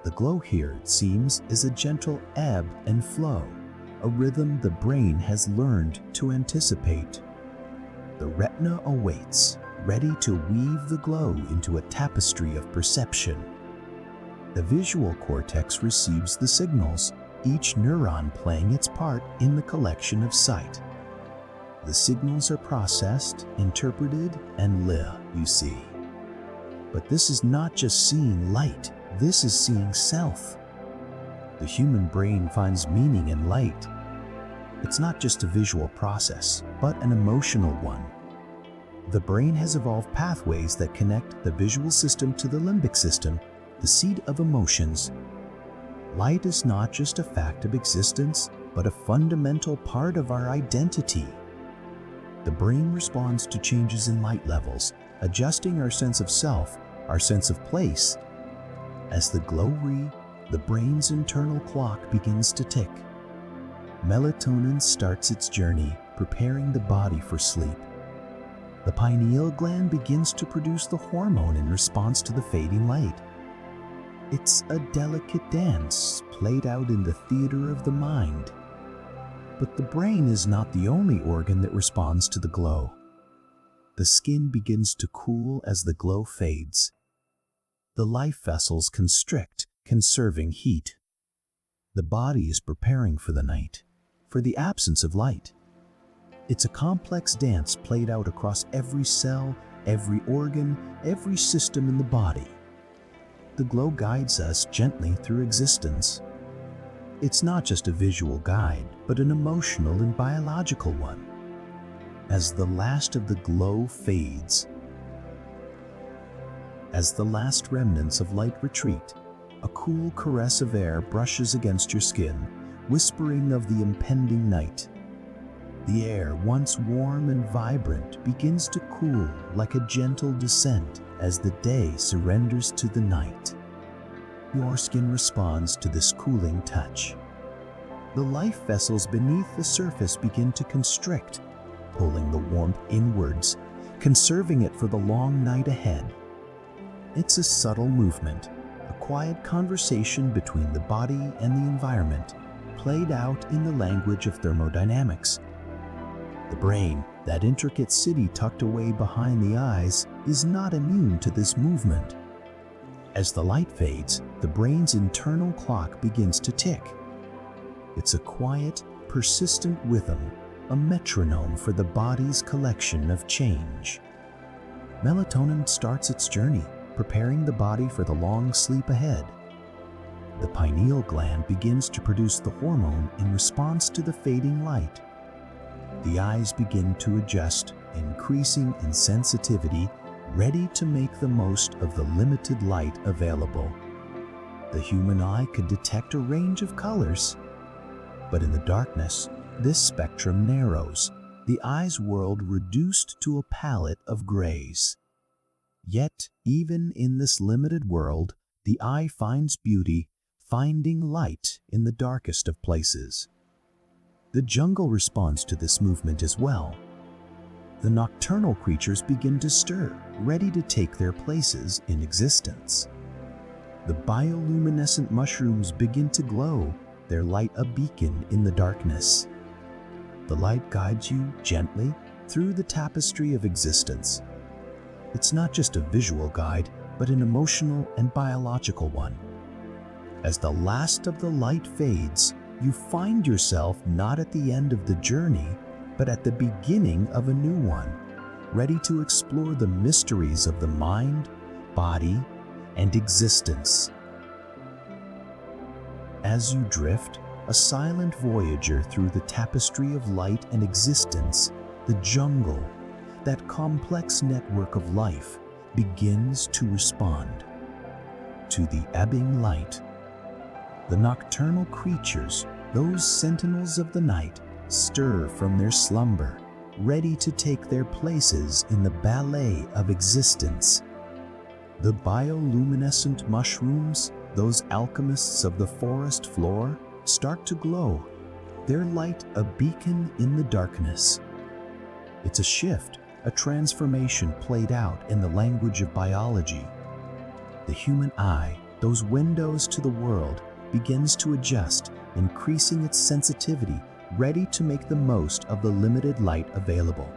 The glow here, it seems, is a gentle ebb and flow, a rhythm the brain has learned to anticipate. The retina awaits, ready to weave the glow into a tapestry of perception. The visual cortex receives the signals, each neuron playing its part in the collection of sight. The signals are processed, interpreted, and you see. But this is not just seeing light, this is seeing self. The human brain finds meaning in light. It's not just a visual process, but an emotional one. The brain has evolved pathways that connect the visual system to the limbic system, the seat of emotions. Light is not just a fact of existence, but a fundamental part of our identity. The brain responds to changes in light levels, adjusting our sense of self, our sense of place. As the the brain's internal clock begins to tick. Melatonin starts its journey, preparing the body for sleep. The pineal gland begins to produce the hormone in response to the fading light. It's a delicate dance played out in the theater of the mind. But the brain is not the only organ that responds to the glow. The skin begins to cool as the glow fades. The life vessels constrict, conserving heat. The body is preparing for the night, for the absence of light. It's a complex dance played out across every cell, every organ, every system in the body. The glow guides us gently through existence. It's not just a visual guide, but an emotional and biological one. As the last of the glow fades, as the last remnants of light retreat, a cool caress of air brushes against your skin, whispering of the impending night. The air, once warm and vibrant, begins to cool like a gentle descent as the day surrenders to the night. Your skin responds to this cooling touch. The life vessels beneath the surface begin to constrict, pulling the warmth inwards, conserving it for the long night ahead. It's a subtle movement, a quiet conversation between the body and the environment, played out in the language of thermodynamics. The brain, that intricate city tucked away behind the eyes, is not immune to this movement. As the light fades, the brain's internal clock begins to tick. It's a quiet, persistent rhythm, a metronome for the body's collection of change. Melatonin starts its journey, preparing the body for the long sleep ahead. The pineal gland begins to produce the hormone in response to the fading light. The eyes begin to adjust, increasing in sensitivity, ready to make the most of the limited light available. The human eye could detect a range of colors, but in the darkness, this spectrum narrows, the eye's world reduced to a palette of grays. Yet, even in this limited world, the eye finds beauty, finding light in the darkest of places. The jungle responds to this movement as well. the nocturnal creatures begin to stir, ready to take their places in existence. The bioluminescent mushrooms begin to glow, their light a beacon in the darkness. The light guides you gently through the tapestry of existence. It's not just a visual guide, but an emotional and biological one. As the last of the light fades, you find yourself not at the end of the journey, but at the beginning of a new one, ready to explore the mysteries of the mind, body, and existence. As you drift, a silent voyager through the tapestry of light and existence, the jungle, that complex network of life, begins to respond. To the ebbing light, the nocturnal creatures, those sentinels of the night, stir from their slumber, ready to take their places in the ballet of existence. The bioluminescent mushrooms, those alchemists of the forest floor, start to glow, their light a beacon in the darkness. It's a shift, a transformation played out in the language of biology. The human eye, those windows to the world, begins to adjust, increasing its sensitivity, ready to make the most of the limited light available.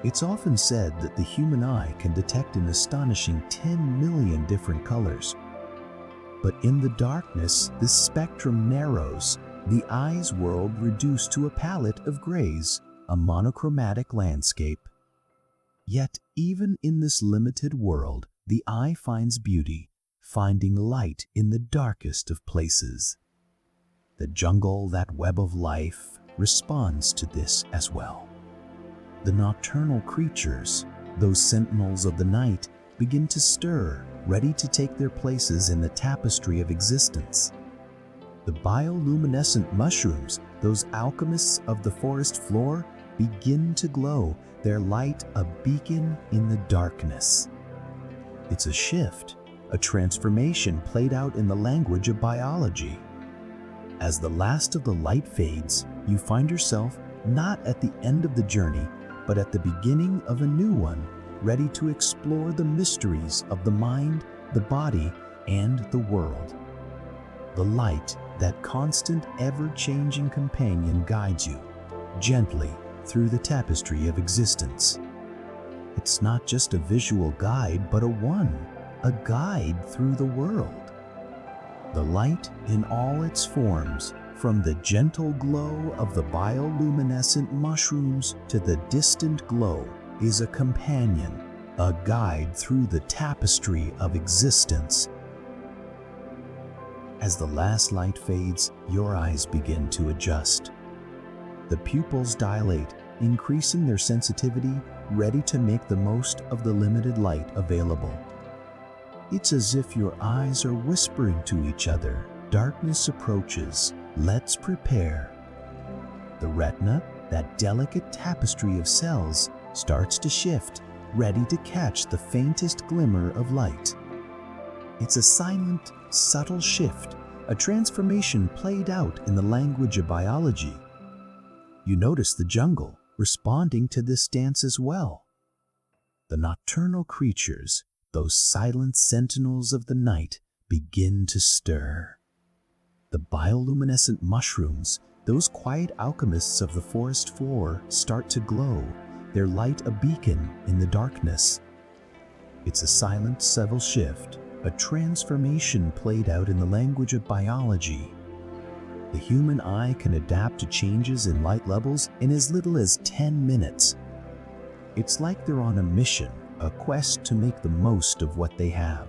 It's often said that the human eye can detect an astonishing 10 million different colors. But in the darkness, this spectrum narrows, the eye's world reduced to a palette of grays, a monochromatic landscape. Yet, even in this limited world, the eye finds beauty, finding light in the darkest of places. The jungle, that web of life, responds to this as well. The nocturnal creatures, those sentinels of the night, begin to stir, ready to take their places in the tapestry of existence. The bioluminescent mushrooms, those alchemists of the forest floor, begin to glow, their light a beacon in the darkness. It's a shift, a transformation played out in the language of biology. As the last of the light fades, you find yourself not at the end of the journey, but at the beginning of a new one, ready to explore the mysteries of the mind, the body, and the world. The light, that constant, ever-changing companion, guides you gently through the tapestry of existence. It's not just a visual guide, but a guide through the world. The light in all its forms, from the gentle glow of the bioluminescent mushrooms to the distant glow, is a companion, a guide through the tapestry of existence. As the last light fades, your eyes begin to adjust. The pupils dilate, increasing their sensitivity, ready to make the most of the limited light available. It's as if your eyes are whispering to each other, "Darkness approaches, let's prepare." The retina, that delicate tapestry of cells, starts to shift, ready to catch the faintest glimmer of light. It's a silent, subtle shift, a transformation played out in the language of biology. You notice the jungle responding to this dance as well. The nocturnal creatures, those silent sentinels of the night, begin to stir. The bioluminescent mushrooms, those quiet alchemists of the forest floor, start to glow, their light a beacon in the darkness. It's a silent, subtle shift, a transformation played out in the language of biology. The human eye can adapt to changes in light levels in as little as 10 minutes. It's like they're on a mission, a quest to make the most of what they have.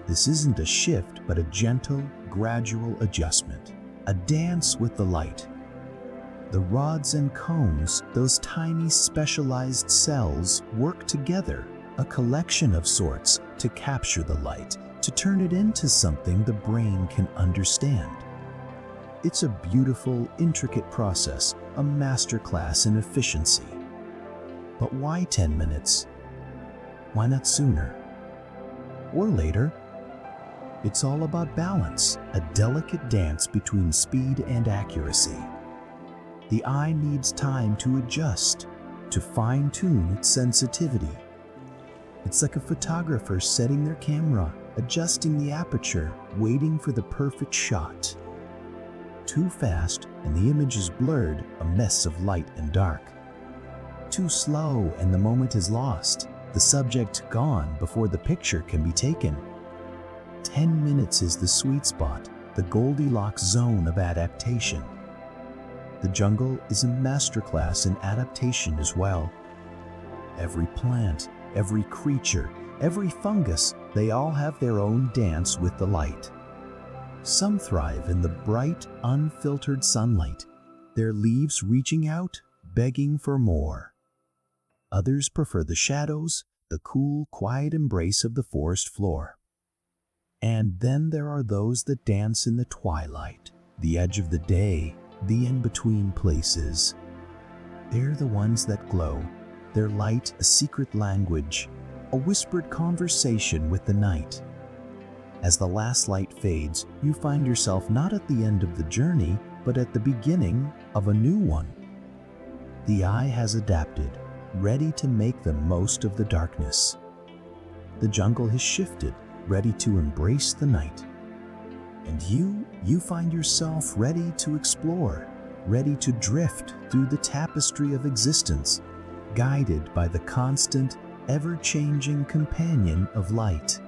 This isn't a shift, but a gentle, gradual adjustment, a dance with the light. The rods and cones, those tiny specialized cells, work together, a collection of sorts, to capture the light, to turn it into something the brain can understand. It's a beautiful, intricate process, a masterclass in efficiency. But why 10 minutes? Why not sooner? Or later? It's all about balance, a delicate dance between speed and accuracy. The eye needs time to adjust, to fine-tune its sensitivity. It's like a photographer setting their camera, adjusting the aperture, waiting for the perfect shot. Too fast, and the image is blurred, a mess of light and dark. Too slow, and the moment is lost, the subject gone before the picture can be taken. 10 minutes is the sweet spot, the Goldilocks zone of adaptation. The jungle is a masterclass in adaptation as well. Every plant, every creature, every fungus, they all have their own dance with the light. Some thrive in the bright, unfiltered sunlight, their leaves reaching out, begging for more. Others prefer the shadows, the cool, quiet embrace of the forest floor. And then there are those that dance in the twilight, the edge of the day, the in-between places. They're the ones that glow, their light a secret language, a whispered conversation with the night. As the last light fades, you find yourself not at the end of the journey, but at the beginning of a new one. The eye has adapted, ready to make the most of the darkness. The jungle has shifted, ready to embrace the night. And you find yourself ready to explore, ready to drift through the tapestry of existence, guided by the constant, ever-changing companion of light.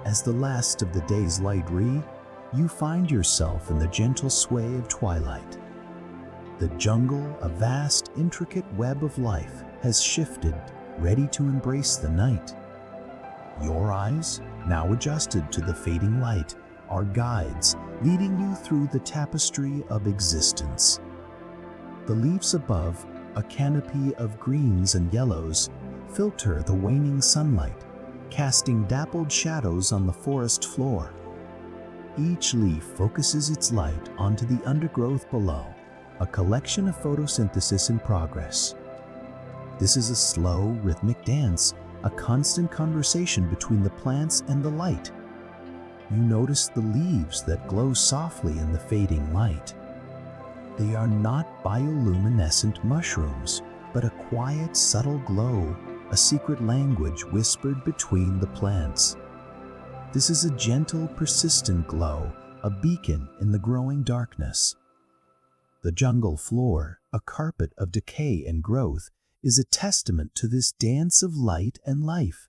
As the last of the day's light you find yourself in the gentle sway of twilight. The jungle, a vast, intricate web of life, has shifted, ready to embrace the night. Your eyes, now adjusted to the fading light, are guides leading you through the tapestry of existence. The leaves above, a canopy of greens and yellows, filter the waning sunlight, casting dappled shadows on the forest floor. Each leaf focuses its light onto the undergrowth below, a collection of photosynthesis in progress. This is a slow, rhythmic dance, a constant conversation between the plants and the light. You notice the leaves that glow softly in the fading light. They are not bioluminescent mushrooms, but a quiet, subtle glow, a secret language whispered between the plants. This is a gentle, persistent glow, a beacon in the growing darkness. The jungle floor, a carpet of decay and growth, is a testament to this dance of light and life.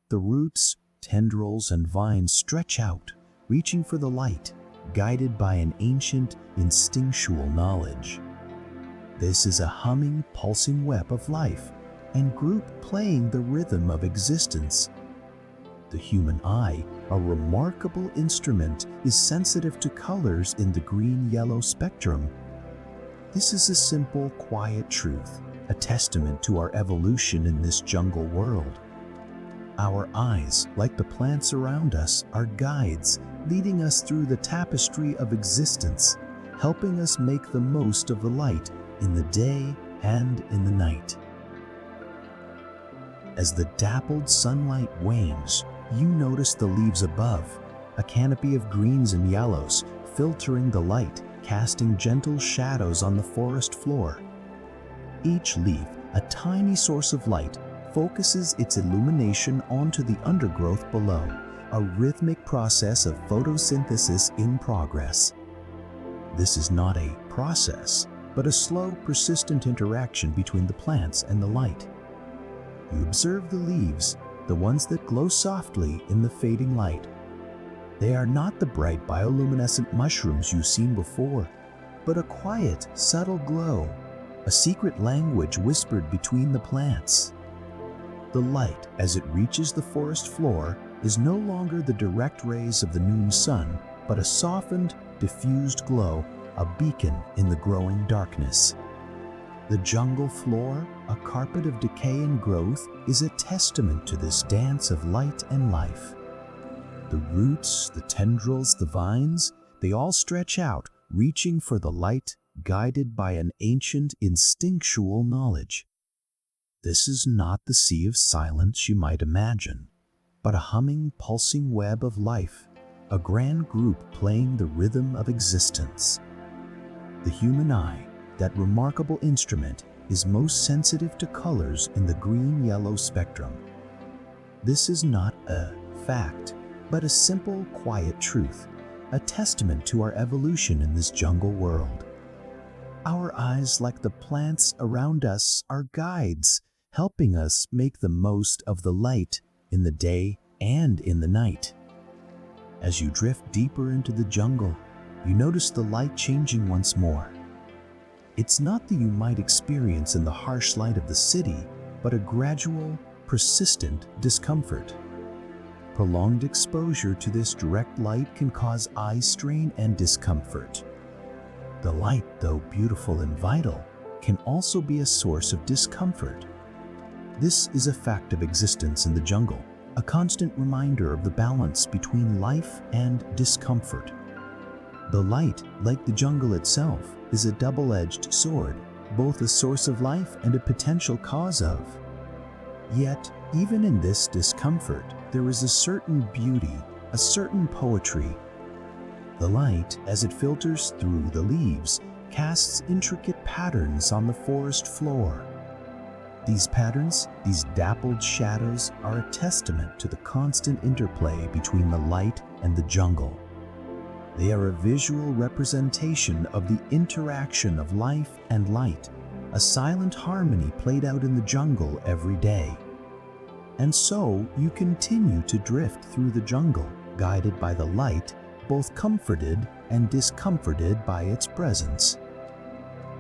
The roots, tendrils, and vines stretch out, reaching for the light, guided by an ancient, instinctual knowledge. This is a humming, pulsing web of life, and group playing the rhythm of existence. The human eye, a remarkable instrument, is sensitive to colors in the green-yellow spectrum. This is a simple, quiet truth, a testament to our evolution in this jungle world. Our eyes, like the plants around us, are guides, leading us through the tapestry of existence, helping us make the most of the light in the day and in the night. As the dappled sunlight wanes, you notice the leaves above, a canopy of greens and yellows, filtering the light, casting gentle shadows on the forest floor. Each leaf, a tiny source of light, focuses its illumination onto the undergrowth below, a rhythmic process of photosynthesis in progress. This is not a process, but a slow, persistent interaction between the plants and the light. You observe the leaves, the ones that glow softly in the fading light. They are not the bright bioluminescent mushrooms you've seen before, but a quiet, subtle glow, a secret language whispered between the plants. The light, as it reaches the forest floor, is no longer the direct rays of the noon sun, but a softened, diffused glow, a beacon in the growing darkness. The jungle floor, a carpet of decay and growth, is a testament to this dance of light and life. The roots, the tendrils, the vines, they all stretch out, reaching for the light, guided by an ancient instinctual knowledge. This is not the sea of silence you might imagine, but a humming, pulsing web of life, a grand group playing the rhythm of existence. The human eye, that remarkable instrument, is most sensitive to colors in the green-yellow spectrum. This is not a fact, but a simple, quiet truth, a testament to our evolution in this jungle world. Our eyes, like the plants around us, are guides, helping us make the most of the light in the day and in the night. As you drift deeper into the jungle, you notice the light changing once more. It's not that you might experience in the harsh light of the city, but a gradual, persistent discomfort. Prolonged exposure to this direct light can cause eye strain and discomfort. The light, though beautiful and vital, can also be a source of discomfort. This is a fact of existence in the jungle, a constant reminder of the balance between life and discomfort. The light, like the jungle itself, is a double-edged sword, both a source of life and a potential cause of. Yet, even in this discomfort, there is a certain beauty, a certain poetry. The light, as it filters through the leaves, casts intricate patterns on the forest floor. These patterns, these dappled shadows, are a testament to the constant interplay between the light and the jungle. They are a visual representation of the interaction of life and light, a silent harmony played out in the jungle every day. And so you continue to drift through the jungle, guided by the light, both comforted and discomforted by its presence.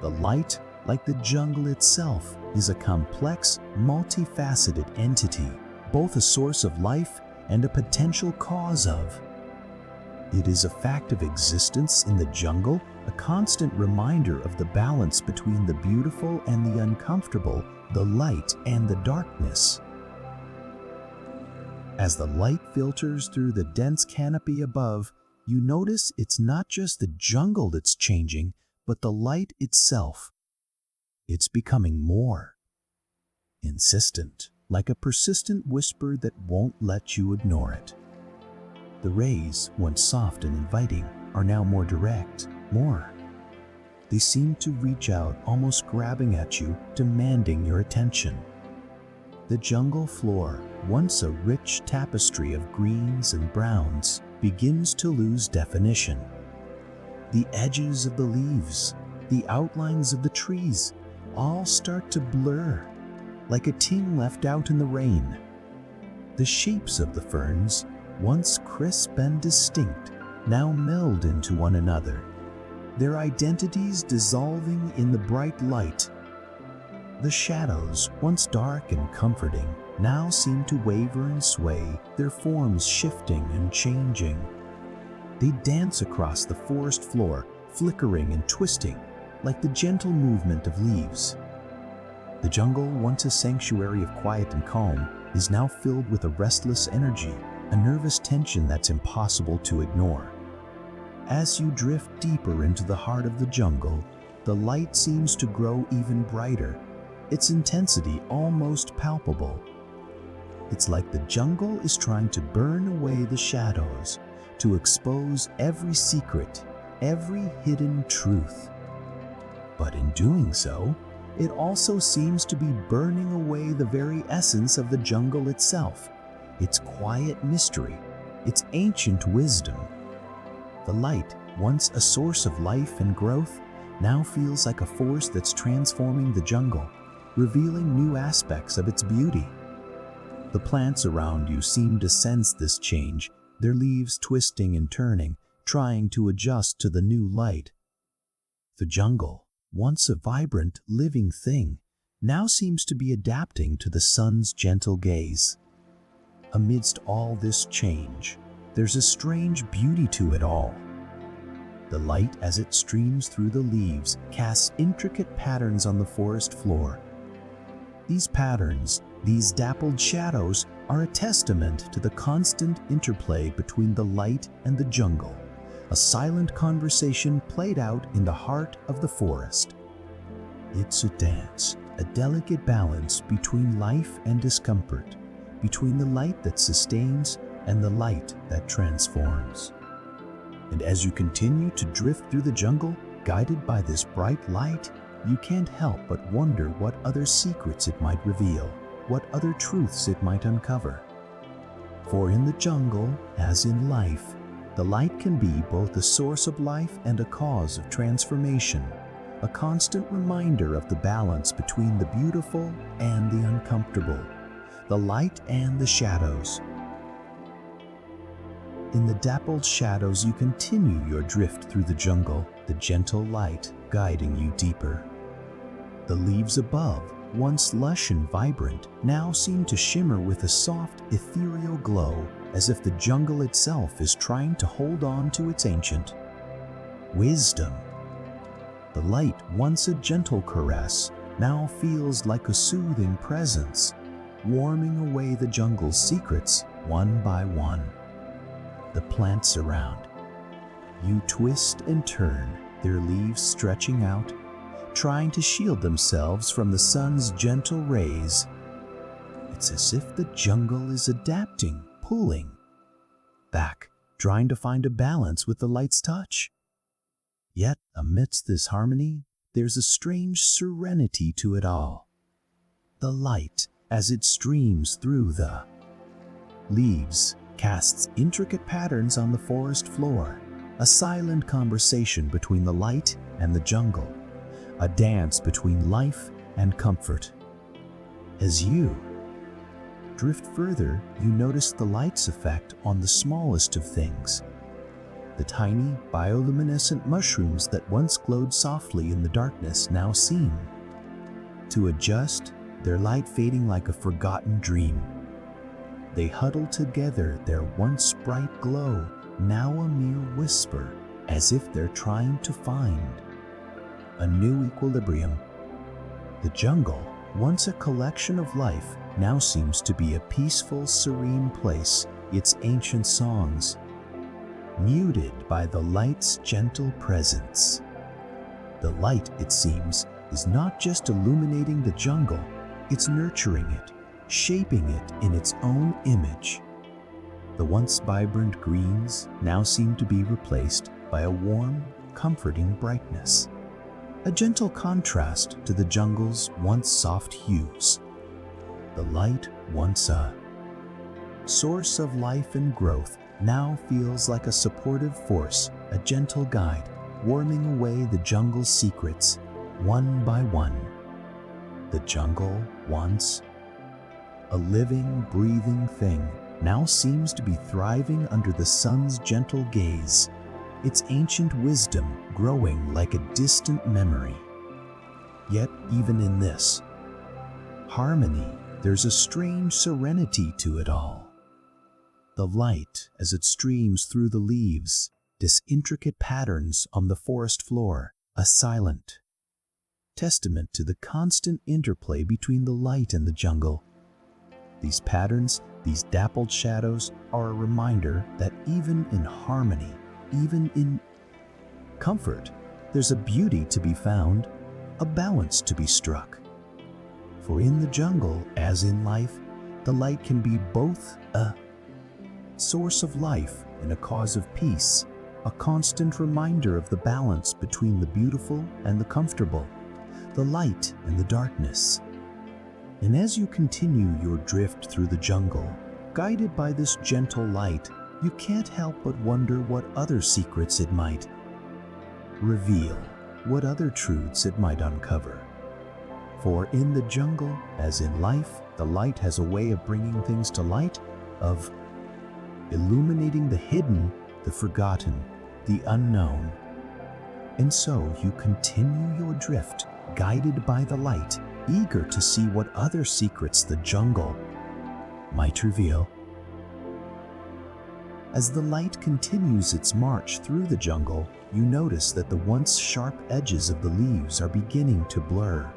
The light, like the jungle itself, is a complex, multifaceted entity, both a source of life and a potential cause of. It is a fact of existence in the jungle, a constant reminder of the balance between the beautiful and the uncomfortable, the light and the darkness. As the light filters through the dense canopy above, you notice it's not just the jungle that's changing, but the light itself. It's becoming more insistent, like a persistent whisper that won't let you ignore it. The rays, once soft and inviting, are now more direct, They seem to reach out, almost grabbing at you, demanding your attention. The jungle floor, once a rich tapestry of greens and browns, begins to lose definition. The edges of the leaves, the outlines of the trees, all start to blur, like a ting left out in the rain. The shapes of the ferns, once crisp and distinct, now meld into one another, their identities dissolving in the bright light. The shadows, once dark and comforting, now seem to waver and sway, their forms shifting and changing. They dance across the forest floor, flickering and twisting, like the gentle movement of leaves. The jungle, once a sanctuary of quiet and calm, is now filled with a restless energy, a nervous tension that's impossible to ignore. As you drift deeper into the heart of the jungle, the light seems to grow even brighter, its intensity almost palpable. It's like the jungle is trying to burn away the shadows, to expose every secret, every hidden truth. But in doing so, it also seems to be burning away the very essence of the jungle itself, its quiet mystery, its ancient wisdom. The light, once a source of life and growth, now feels like a force that's transforming the jungle, revealing new aspects of its beauty. The plants around you seem to sense this change, their leaves twisting and turning, trying to adjust to the new light. The jungle, once a vibrant, living thing, now seems to be adapting to the sun's gentle gaze. Amidst all this change, there's a strange beauty to it all. The light, as it streams through the leaves, casts intricate patterns on the forest floor. These patterns, these dappled shadows, are a testament to the constant interplay between the light and the jungle, a silent conversation played out in the heart of the forest. It's a dance, a delicate balance between life and discomfort, between the light that sustains and the light that transforms. And as you continue to drift through the jungle, guided by this bright light, you can't help but wonder what other secrets it might reveal, what other truths it might uncover. For in the jungle, as in life, the light can be both a source of life and a cause of transformation, a constant reminder of the balance between the beautiful and the uncomfortable, the light and the shadows. In the dappled shadows, you continue your drift through the jungle, the gentle light guiding you deeper. The leaves above, once lush and vibrant, now seem to shimmer with a soft, ethereal glow, as if the jungle itself is trying to hold on to its ancient wisdom. The light, once a gentle caress, now feels like a soothing presence, warming away the jungle's secrets one by one. The plants around you twist and turn, their leaves stretching out, trying to shield themselves from the sun's gentle rays. It's as if the jungle is adapting, pulling back, trying to find a balance with the light's touch. Yet, amidst this harmony, there's a strange serenity to it all. The light, as it streams through the leaves, casts intricate patterns on the forest floor, a silent conversation between the light and the jungle, a dance between life and comfort. As you drift further, you notice the light's effect on the smallest of things. The tiny, bioluminescent mushrooms that once glowed softly in the darkness now seem to adjust, their light fading like a forgotten dream. They huddle together, their once bright glow now a mere whisper, as if they're trying to find a new equilibrium. The jungle, once a collection of life, now seems to be a peaceful, serene place, its ancient songs muted by the light's gentle presence. The light, it seems, is not just illuminating the jungle, it's nurturing it, shaping it in its own image. The once vibrant greens now seem to be replaced by a warm, comforting brightness, a gentle contrast to the jungle's once soft hues. The light, once a source of life and growth, now feels like a supportive force, a gentle guide, warming away the jungle's secrets, one by one. The jungle, once a living, breathing thing, now seems to be thriving under the sun's gentle gaze, its ancient wisdom growing like a distant memory. Yet, even in this harmony, there's a strange serenity to it all. The light, as it streams through the leaves, intricate patterns on the forest floor, a silent testament to the constant interplay between the light and the jungle. These patterns, these dappled shadows, are a reminder that even in harmony, even in comfort, there's a beauty to be found, a balance to be struck. For in the jungle, as in life, the light can be both a source of life and a cause of peace, a constant reminder of the balance between the beautiful and the comfortable, the light and the darkness. And as you continue your drift through the jungle, guided by this gentle light, you can't help but wonder what other secrets it might reveal, what other truths it might uncover. For in the jungle, as in life, the light has a way of bringing things to light, of illuminating the hidden, the forgotten, the unknown. And so you continue your drift, guided by the light, eager to see what other secrets the jungle might reveal. As the light continues its march through the jungle, you notice that the once sharp edges of the leaves are beginning to blur.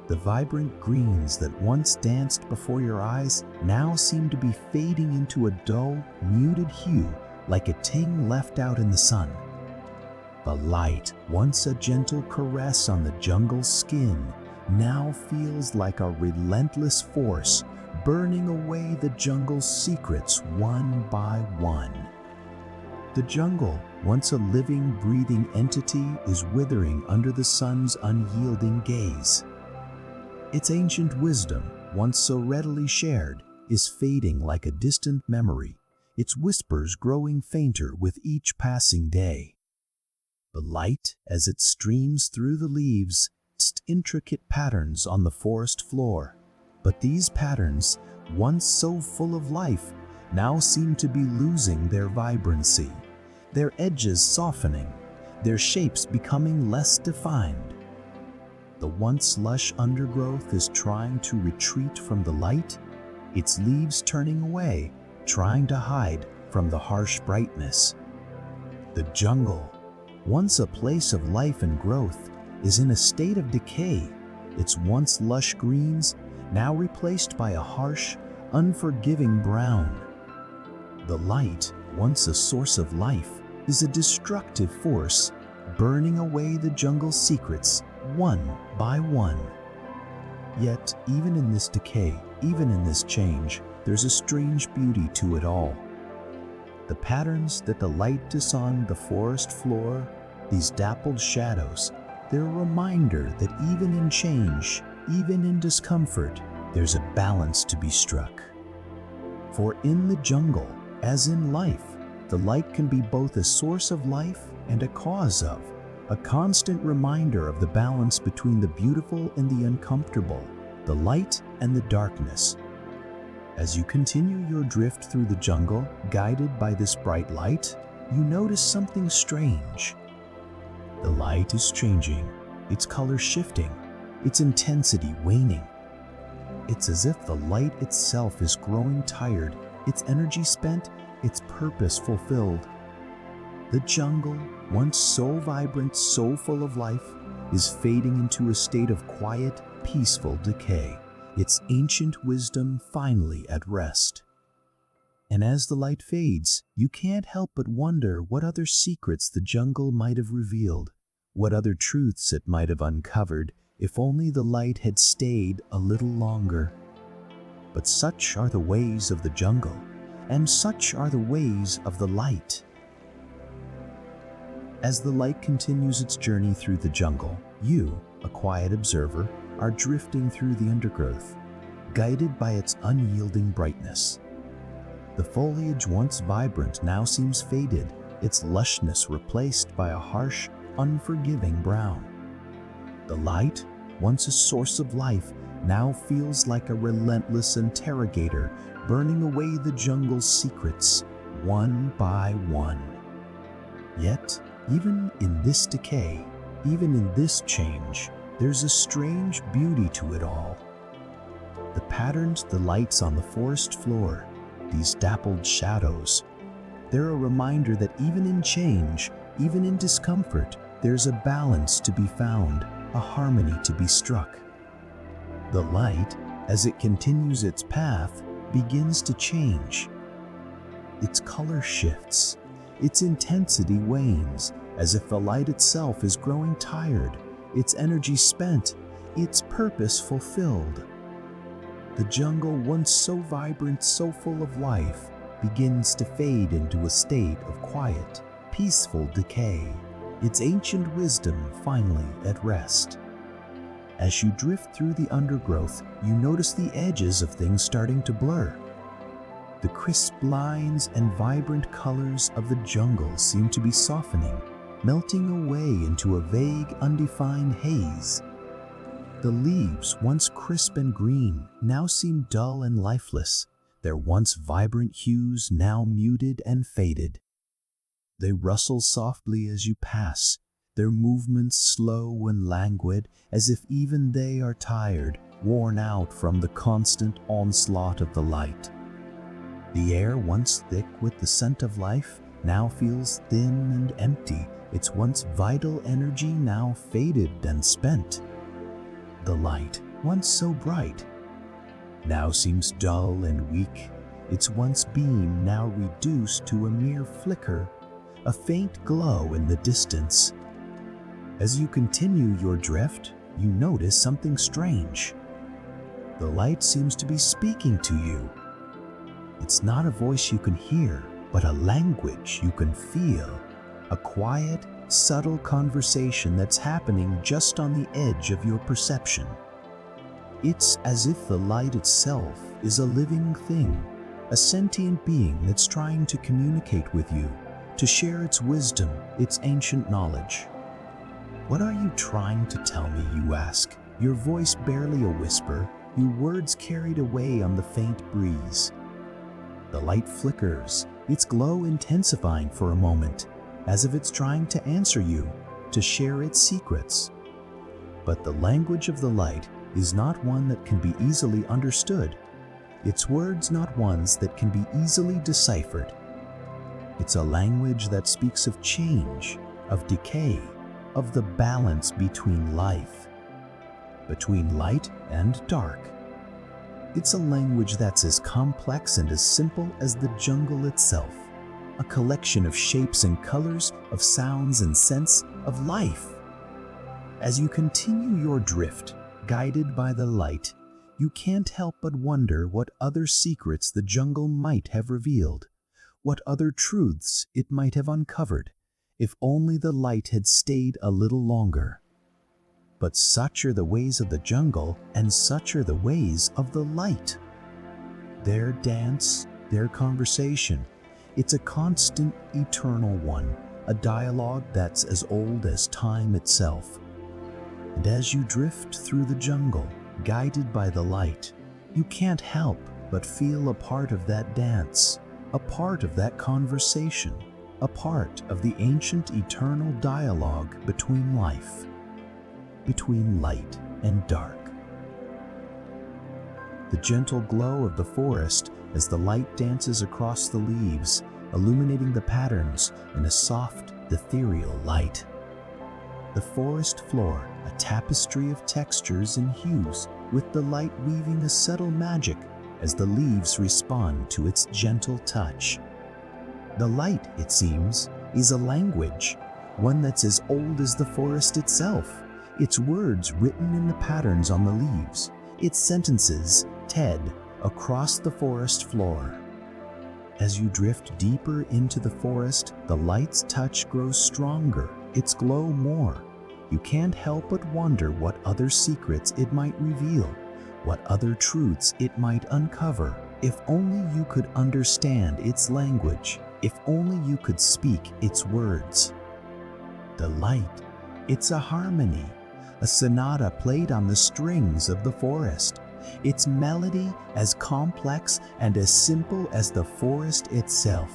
The vibrant greens that once danced before your eyes now seem to be fading into a dull, muted hue, like a ting left out in the sun. The light, once a gentle caress on the jungle's skin, now feels like a relentless force, burning away the jungle's secrets one by one. The jungle, once a living, breathing entity, is withering under the sun's unyielding gaze. Its ancient wisdom, once so readily shared, is fading like a distant memory, its whispers growing fainter with each passing day. The light, as it streams through the leaves, etched intricate patterns on the forest floor. But these patterns, once so full of life, now seem to be losing their vibrancy, their edges softening, their shapes becoming less defined. The once lush undergrowth is trying to retreat from the light, its leaves turning away, trying to hide from the harsh brightness. The jungle, once a place of life and growth, is in a state of decay, its once lush greens now replaced by a harsh, unforgiving brown. The light, once a source of life, is a destructive force, burning away the jungle's secrets one by one. Yet, even in this decay, even in this change, there's a strange beauty to it all. The patterns that the light does on the forest floor, these dappled shadows, they're a reminder that even in change, even in discomfort, there's a balance to be struck. For in the jungle, as in life, the light can be both a source of life and a cause of, a constant reminder of the balance between the beautiful and the uncomfortable, the light and the darkness. As you continue your drift through the jungle, guided by this bright light, you notice something strange. The light is changing, its color shifting, its intensity waning. It's as if the light itself is growing tired, its energy spent, its purpose fulfilled. The jungle, once so vibrant, so full of life, is fading into a state of quiet, peaceful decay, its ancient wisdom finally at rest. And as the light fades, you can't help but wonder what other secrets the jungle might have revealed, what other truths it might have uncovered if only the light had stayed a little longer. But such are the ways of the jungle, and such are the ways of the light. As the light continues its journey through the jungle, you, a quiet observer, are drifting through the undergrowth, guided by its unyielding brightness. The foliage, once vibrant, now seems faded, its lushness replaced by a harsh, unforgiving brown. The light, once a source of life, now feels like a relentless interrogator, burning away the jungle's secrets, one by one. Yet, even in this decay, even in this change, there's a strange beauty to it all. The patterns, the lights on the forest floor, these dappled shadows, they're a reminder that even in change, even in discomfort, there's a balance to be found, a harmony to be struck. The light, as it continues its path, begins to change. Its color shifts, its intensity wanes, as if the light itself is growing tired, its energy spent, its purpose fulfilled. The jungle, once so vibrant, so full of life, begins to fade into a state of quiet, peaceful decay, its ancient wisdom finally at rest. As you drift through the undergrowth, you notice the edges of things starting to blur. The crisp lines and vibrant colors of the jungle seem to be softening, melting away into a vague, undefined haze. The leaves, once crisp and green, now seem dull and lifeless, their once vibrant hues now muted and faded. They rustle softly as you pass, their movements slow and languid, as if even they are tired, worn out from the constant onslaught of the light. The air, once thick with the scent of life, now feels thin and empty, its once vital energy now faded and spent. The light, once so bright, now seems dull and weak, its once beam now reduced to a mere flicker, a faint glow in the distance. As you continue your drift, you notice something strange. The light seems to be speaking to you. It's not a voice you can hear, but a language you can feel, a quiet, subtle conversation that's happening just on the edge of your perception. It's as if the light itself is a living thing, a sentient being that's trying to communicate with you, to share its wisdom, its ancient knowledge. What are you trying to tell me, you ask, your voice barely a whisper, your words carried away on the faint breeze. The light flickers, its glow intensifying for a moment, as if it's trying to answer you, to share its secrets. But the language of the light is not one that can be easily understood. Its words not ones that can be easily deciphered. It's a language that speaks of change, of decay, of the balance between life, between light and dark. It's a language that's as complex and as simple as the jungle itself, a collection of shapes and colors, of sounds and scents, of life. As you continue your drift, guided by the light, you can't help but wonder what other secrets the jungle might have revealed, what other truths it might have uncovered, if only the light had stayed a little longer. But such are the ways of the jungle, and such are the ways of the light. Their dance, their conversation, it's a constant, eternal one, a dialogue that's as old as time itself. And as you drift through the jungle, guided by the light, you can't help but feel a part of that dance, a part of that conversation, a part of the ancient eternal dialogue between life, between light and dark. The gentle glow of the forest as the light dances across the leaves, illuminating the patterns in a soft, ethereal light. The forest floor, a tapestry of textures and hues, with the light weaving a subtle magic as the leaves respond to its gentle touch. The light, it seems, is a language, one that's as old as the forest itself, its words written in the patterns on the leaves, its sentences, TED, across the forest floor. As you drift deeper into the forest, the light's touch grows stronger, its glow more. You can't help but wonder what other secrets it might reveal, what other truths it might uncover. If only you could understand its language, if only you could speak its words. The light, it's a harmony, a sonata played on the strings of the forest. Its melody as complex and as simple as the forest itself.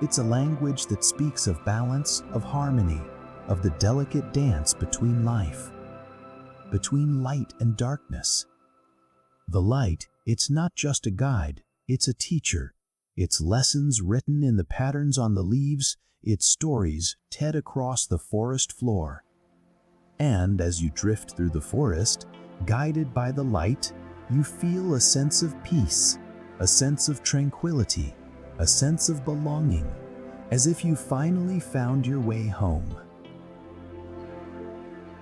It's a language that speaks of balance, of harmony, of the delicate dance between life, between light and darkness. The light, it's not just a guide, it's a teacher. Its lessons written in the patterns on the leaves, its stories TED across the forest floor. And as you drift through the forest, guided by the light, you feel a sense of peace, a sense of tranquility, a sense of belonging, as if you finally found your way home.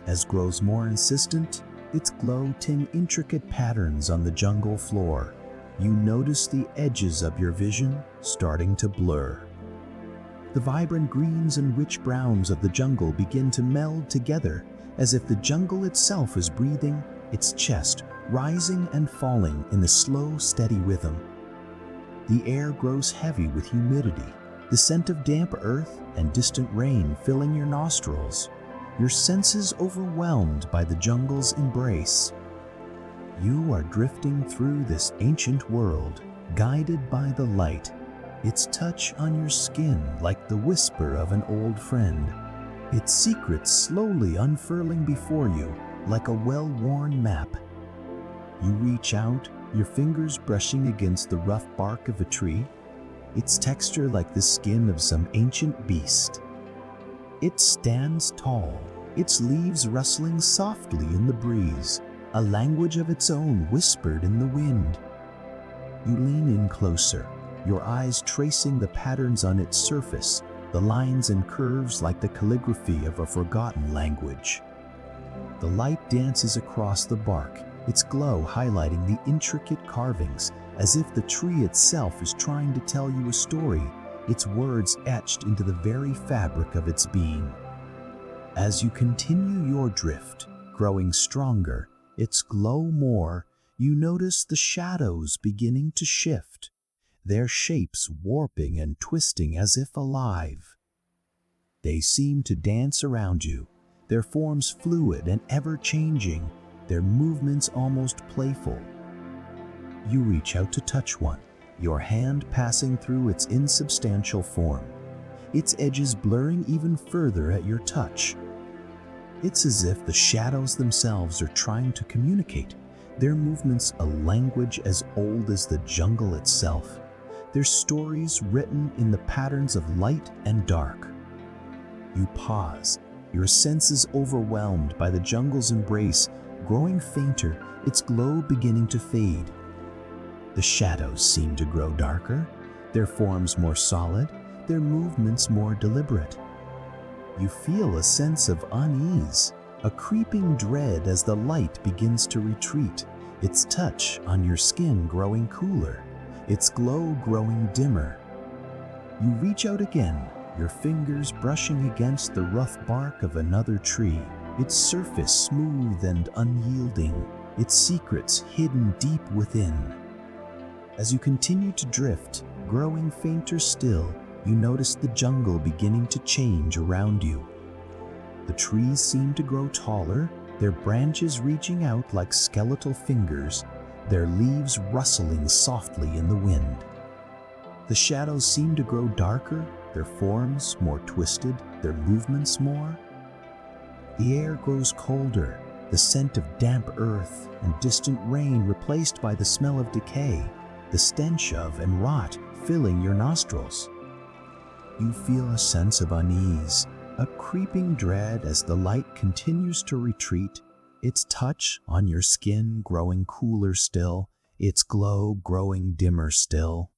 As grows more insistent, its glow tin intricate patterns on the jungle floor, you notice the edges of your vision starting to blur. The vibrant greens and rich browns of the jungle begin to meld together, as if the jungle itself is breathing, its chest rising and falling in a slow, steady rhythm. The air grows heavy with humidity, the scent of damp earth and distant rain filling your nostrils, your senses overwhelmed by the jungle's embrace. You are drifting through this ancient world, guided by the light, its touch on your skin like the whisper of an old friend, its secrets slowly unfurling before you like a well-worn map. You reach out, your fingers brushing against the rough bark of a tree, its texture like the skin of some ancient beast. It stands tall, its leaves rustling softly in the breeze, a language of its own whispered in the wind. You lean in closer, your eyes tracing the patterns on its surface, the lines and curves like the calligraphy of a forgotten language. The light dances across the bark, its glow highlighting the intricate carvings, as if the tree itself is trying to tell you a story, its words etched into the very fabric of its being. As you continue your drift, growing stronger, its glow more, you notice the shadows beginning to shift, their shapes warping and twisting as if alive. They seem to dance around you, their forms fluid and ever-changing, their movements almost playful. You reach out to touch one, your hand passing through its insubstantial form, its edges blurring even further at your touch. It's as if the shadows themselves are trying to communicate, their movements a language as old as the jungle itself, their stories written in the patterns of light and dark. You pause, your senses overwhelmed by the jungle's embrace, growing fainter, its glow beginning to fade. The shadows seem to grow darker, their forms more solid, their movements more deliberate. You feel a sense of unease, a creeping dread as the light begins to retreat, its touch on your skin growing cooler, its glow growing dimmer. You reach out again, your fingers brushing against the rough bark of another tree, its surface smooth and unyielding, its secrets hidden deep within. As you continue to drift, growing fainter still, you notice the jungle beginning to change around you. The trees seem to grow taller, their branches reaching out like skeletal fingers, their leaves rustling softly in the wind. The shadows seem to grow darker, their forms more twisted, their movements more. The air grows colder, the scent of damp earth and distant rain replaced by the smell of decay, the stench of and rot filling your nostrils. You feel a sense of unease, a creeping dread as the light continues to retreat, its touch on your skin growing cooler still, its glow growing dimmer still.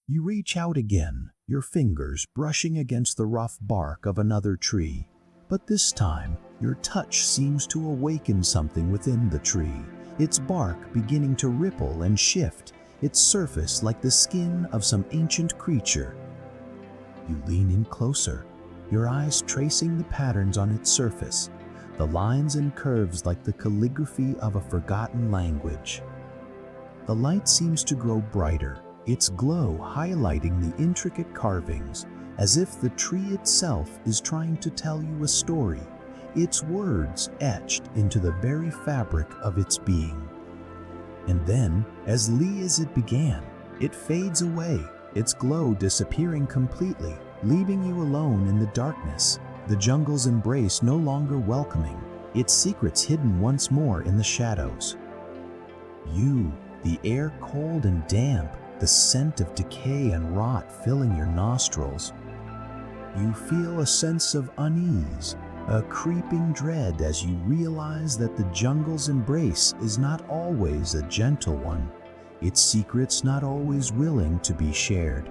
You reach out again, your fingers brushing against the rough bark of another tree, but this time your touch seems to awaken something within the tree, its bark beginning to ripple and shift, its surface like the skin of some ancient creature. You lean in closer, your eyes tracing the patterns on its surface, the lines and curves like the calligraphy of a forgotten language. The light seems to grow brighter, its glow highlighting the intricate carvings, as if the tree itself is trying to tell you a story, its words etched into the very fabric of its being. And then, as lee as it began, it fades away, its glow disappearing completely, leaving you alone in the darkness, the jungle's embrace no longer welcoming, its secrets hidden once more in the shadows. You, the air cold and damp, the scent of decay and rot filling your nostrils. You feel a sense of unease, a creeping dread as you realize that the jungle's embrace is not always a gentle one, its secrets not always willing to be shared.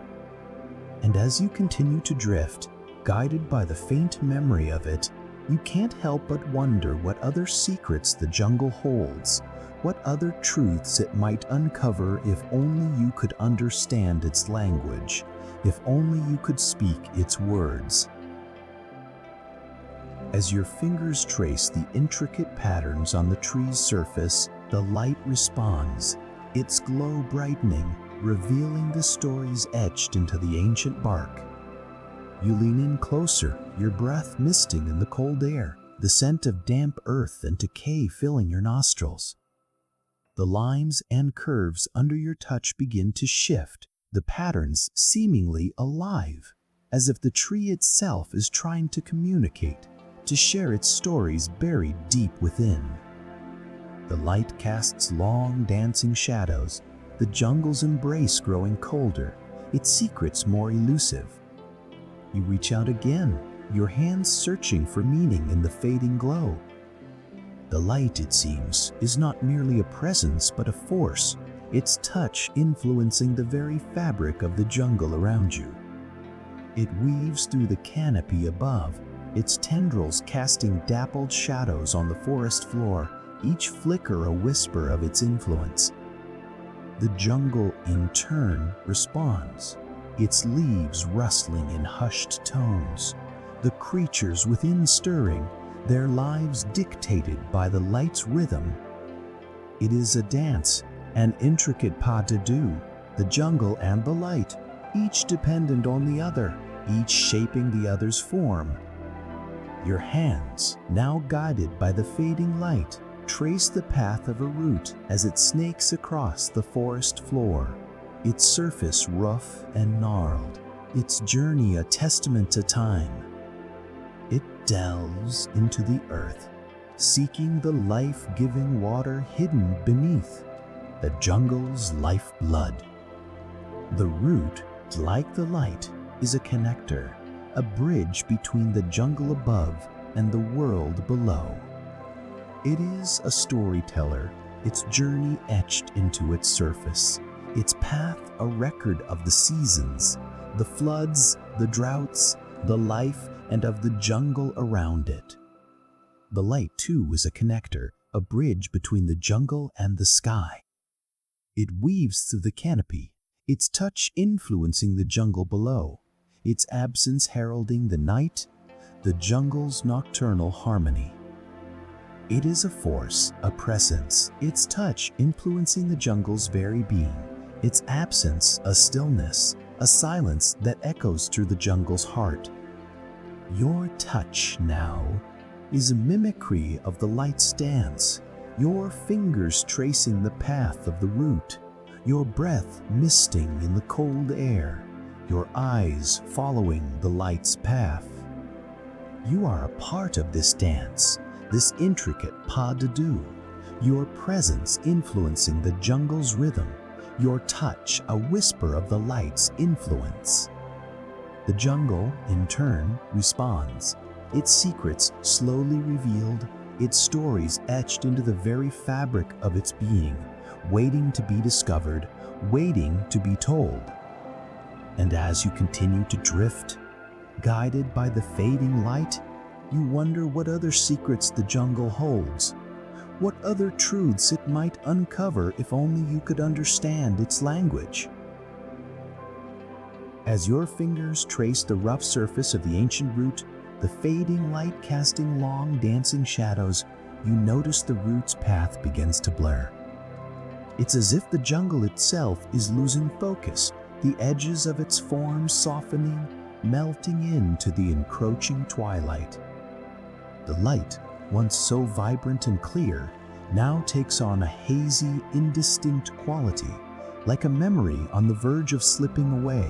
And as you continue to drift, guided by the faint memory of it, you can't help but wonder what other secrets the jungle holds, what other truths it might uncover if only you could understand its language, if only you could speak its words. As your fingers trace the intricate patterns on the tree's surface, the light responds, its glow brightening, revealing the stories etched into the ancient bark. You lean in closer, your breath misting in the cold air, the scent of damp earth and decay filling your nostrils. The lines and curves under your touch begin to shift, the patterns seemingly alive, as if the tree itself is trying to communicate, to share its stories buried deep within. The light casts long dancing shadows, the jungle's embrace growing colder, its secrets more elusive. You reach out again, your hands searching for meaning in the fading glow. The light, it seems, is not merely a presence but a force, its touch influencing the very fabric of the jungle around you. It weaves through the canopy above, its tendrils casting dappled shadows on the forest floor, each flicker a whisper of its influence. The jungle, in turn, responds, its leaves rustling in hushed tones, the creatures within stirring, their lives dictated by the light's rhythm. It is a dance, an intricate pas de deux, the jungle and the light, each dependent on the other, each shaping the other's form. Your hands, now guided by the fading light, trace the path of a root as it snakes across the forest floor, its surface rough and gnarled, its journey a testament to time. It delves into the earth, seeking the life-giving water hidden beneath, the jungle's lifeblood. The root, like the light, is a connector, a bridge between the jungle above and the world below. It is a storyteller, its journey etched into its surface, its path a record of the seasons, the floods, the droughts, the life, and of the jungle around it. The light, too, is a connector, a bridge between the jungle and the sky. It weaves through the canopy, its touch influencing the jungle below, its absence heralding the night, the jungle's nocturnal harmony. It is a force, a presence, its touch influencing the jungle's very being, its absence a stillness, a silence that echoes through the jungle's heart. Your touch now is a mimicry of the light's dance, your fingers tracing the path of the root, your breath misting in the cold air, your eyes following the light's path. You are a part of this dance, this intricate pas de deux, your presence influencing the jungle's rhythm, your touch a whisper of the light's influence. The jungle, in turn, responds, its secrets slowly revealed, its stories etched into the very fabric of its being, waiting to be discovered, waiting to be told. And as you continue to drift, guided by the fading light, you wonder what other secrets the jungle holds, what other truths it might uncover if only you could understand its language. As your fingers trace the rough surface of the ancient root, the fading light casting long dancing shadows, you notice the root's path begins to blur. It's as if the jungle itself is losing focus, the edges of its form softening, melting into the encroaching twilight. The light, once so vibrant and clear, now takes on a hazy, indistinct quality, like a memory on the verge of slipping away.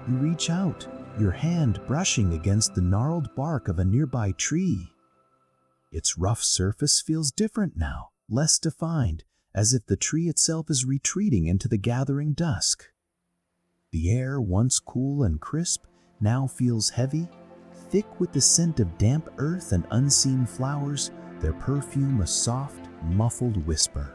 You reach out, your hand brushing against the gnarled bark of a nearby tree. Its rough surface feels different now, less defined, as if the tree itself is retreating into the gathering dusk. The air, once cool and crisp, now feels heavy, thick with the scent of damp earth and unseen flowers, their perfume a soft, muffled whisper.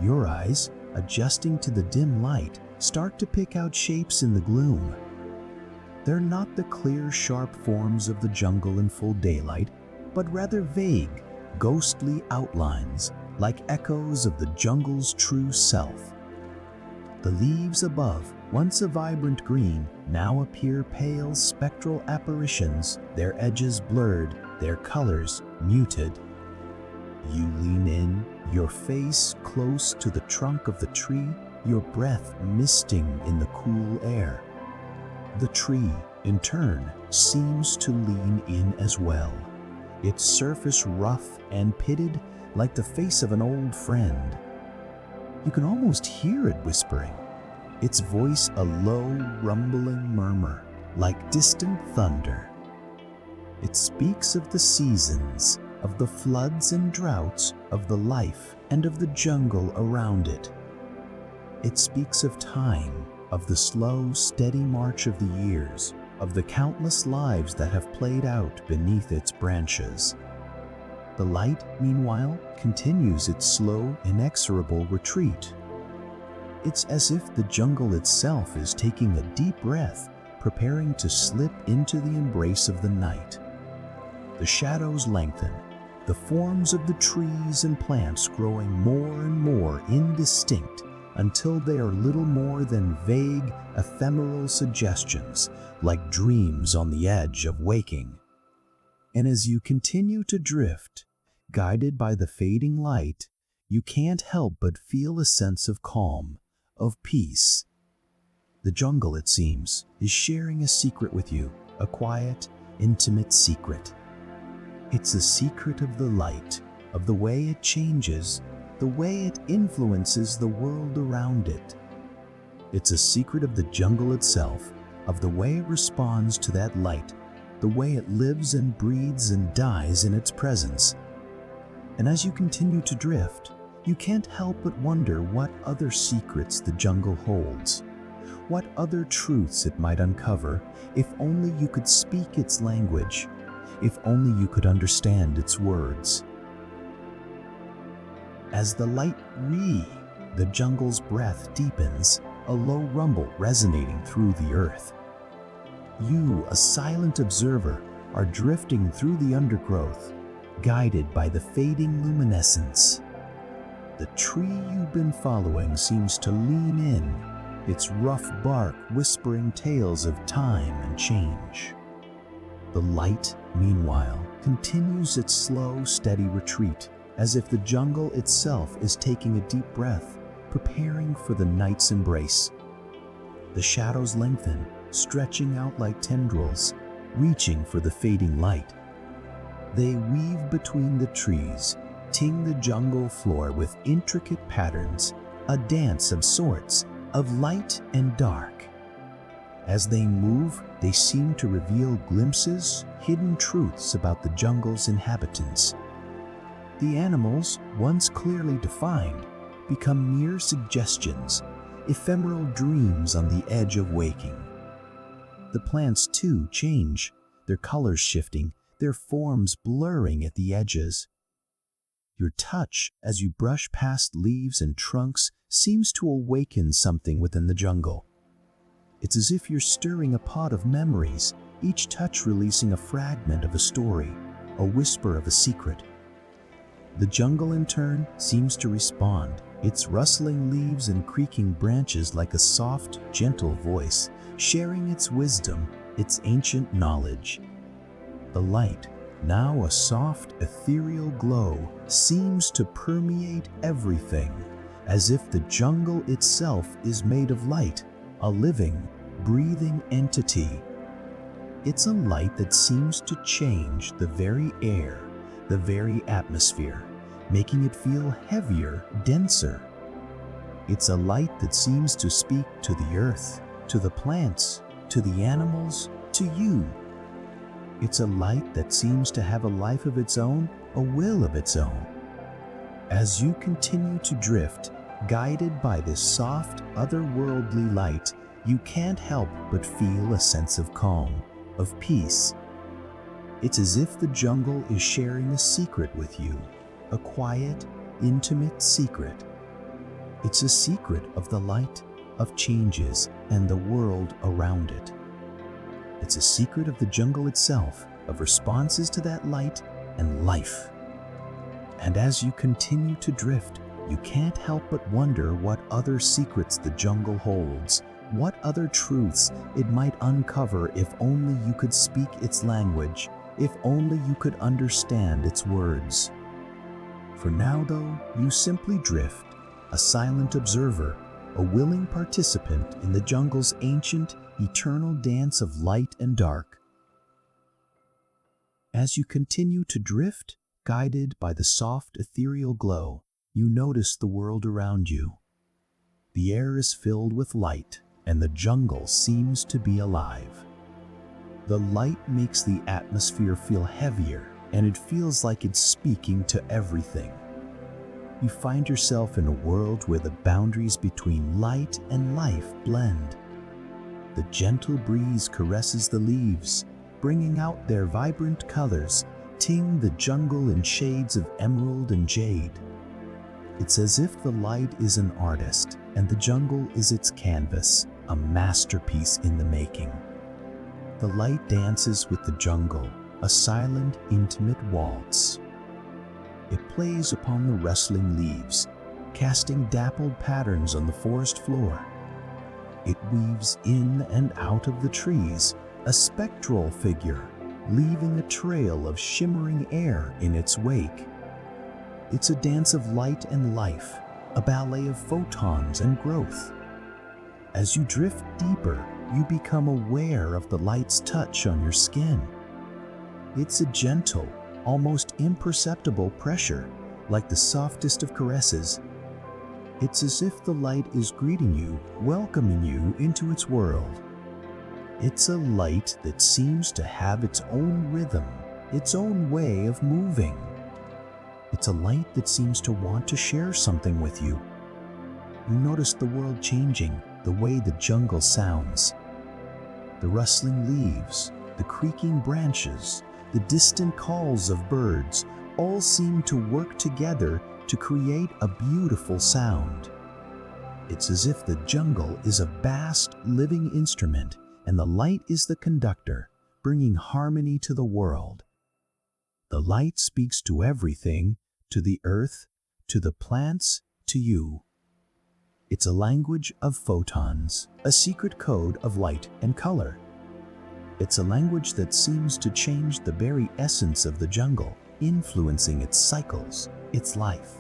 Your eyes, adjusting to the dim light, start to pick out shapes in the gloom. They're not the clear, sharp forms of the jungle in full daylight, but rather vague, ghostly outlines, like echoes of the jungle's true self. The leaves above, once a vibrant green, now appear pale, spectral apparitions, their edges blurred, their colors muted. You lean in, your face close to the trunk of the tree, your breath misting in the cool air. The tree, in turn, seems to lean in as well, its surface rough and pitted like the face of an old friend. You can almost hear it whispering, its voice a low, rumbling murmur, like distant thunder. It speaks of the seasons, of the floods and droughts, of the life and of the jungle around it. It speaks of time, of the slow, steady march of the years, of the countless lives that have played out beneath its branches. The light, meanwhile, continues its slow, inexorable retreat. It's as if the jungle itself is taking a deep breath, preparing to slip into the embrace of the night. The shadows lengthen, the forms of the trees and plants growing more and more indistinct until they are little more than vague, ephemeral suggestions, like dreams on the edge of waking. And as you continue to drift, guided by the fading light, you can't help but feel a sense of calm, of peace. The jungle, it seems, is sharing a secret with you, a quiet, intimate secret. It's the secret of the light, of the way it changes, the way it influences the world around it. It's a secret of the jungle itself, of the way it responds to that light, the way it lives and breathes and dies in its presence. And as you continue to drift, you can't help but wonder what other secrets the jungle holds, what other truths it might uncover if only you could speak its language, if only you could understand its words. As the light the jungle's breath deepens, a low rumble resonating through the earth. You, a silent observer, are drifting through the undergrowth, guided by the fading luminescence. The tree you've been following seems to lean in, its rough bark whispering tales of time and change. The light, meanwhile, continues its slow, steady retreat, as if the jungle itself is taking a deep breath, preparing for the night's embrace. The shadows lengthen, stretching out like tendrils, reaching for the fading light. They weave between the trees, ting the jungle floor with intricate patterns, a dance of sorts, of light and dark. As they move, they seem to reveal glimpses, hidden truths about the jungle's inhabitants. The animals, once clearly defined, become mere suggestions, ephemeral dreams on the edge of waking. The plants, too, change, their colors shifting, their forms blurring at the edges. Your touch, as you brush past leaves and trunks, seems to awaken something within the jungle. It's as if you're stirring a pot of memories, each touch releasing a fragment of a story, a whisper of a secret. The jungle, in turn, seems to respond, its rustling leaves and creaking branches like a soft, gentle voice, sharing its wisdom, its ancient knowledge. The light, now a soft, ethereal glow, seems to permeate everything, as if the jungle itself is made of light, a living, breathing entity. It's a light that seems to change the very air, the very atmosphere, making it feel heavier, denser. It's a light that seems to speak to the earth, to the plants, to the animals, to you. It's a light that seems to have a life of its own, a will of its own. As you continue to drift, guided by this soft, otherworldly light, you can't help but feel a sense of calm, of peace. It's as if the jungle is sharing a secret with you, a quiet, intimate secret. It's a secret of the light, of changes, and the world around it. It's a secret of the jungle itself, of responses to that light and life. And as you continue to drift, you can't help but wonder what other secrets the jungle holds, what other truths it might uncover if only you could speak its language, if only you could understand its words. For now, though, you simply drift, a silent observer, a willing participant in the jungle's ancient, eternal dance of light and dark. As you continue to drift, guided by the soft, ethereal glow, you notice the world around you. The air is filled with light, and the jungle seems to be alive. The light makes the atmosphere feel heavier, and it feels like it's speaking to everything. You find yourself in a world where the boundaries between light and life blend. The gentle breeze caresses the leaves, bringing out their vibrant colors, tinting the jungle in shades of emerald and jade. It's as if the light is an artist, and the jungle is its canvas, a masterpiece in the making. The light dances with the jungle, a silent, intimate waltz. It plays upon the rustling leaves, casting dappled patterns on the forest floor. It weaves in and out of the trees, a spectral figure, leaving a trail of shimmering air in its wake. It's a dance of light and life, a ballet of photons and growth. As you drift deeper, you become aware of the light's touch on your skin. It's a gentle, almost imperceptible pressure, like the softest of caresses. It's as if the light is greeting you, welcoming you into its world. It's a light that seems to have its own rhythm, its own way of moving. It's a light that seems to want to share something with you. You notice the world changing, the way the jungle sounds. The rustling leaves, the creaking branches, the distant calls of birds all seem to work together to create a beautiful sound. It's as if the jungle is a vast, living instrument and the light is the conductor, bringing harmony to the world. The light speaks to everything, to the earth, to the plants, to you. It's a language of photons, a secret code of light and color. It's a language that seems to change the very essence of the jungle, influencing its cycles, its life.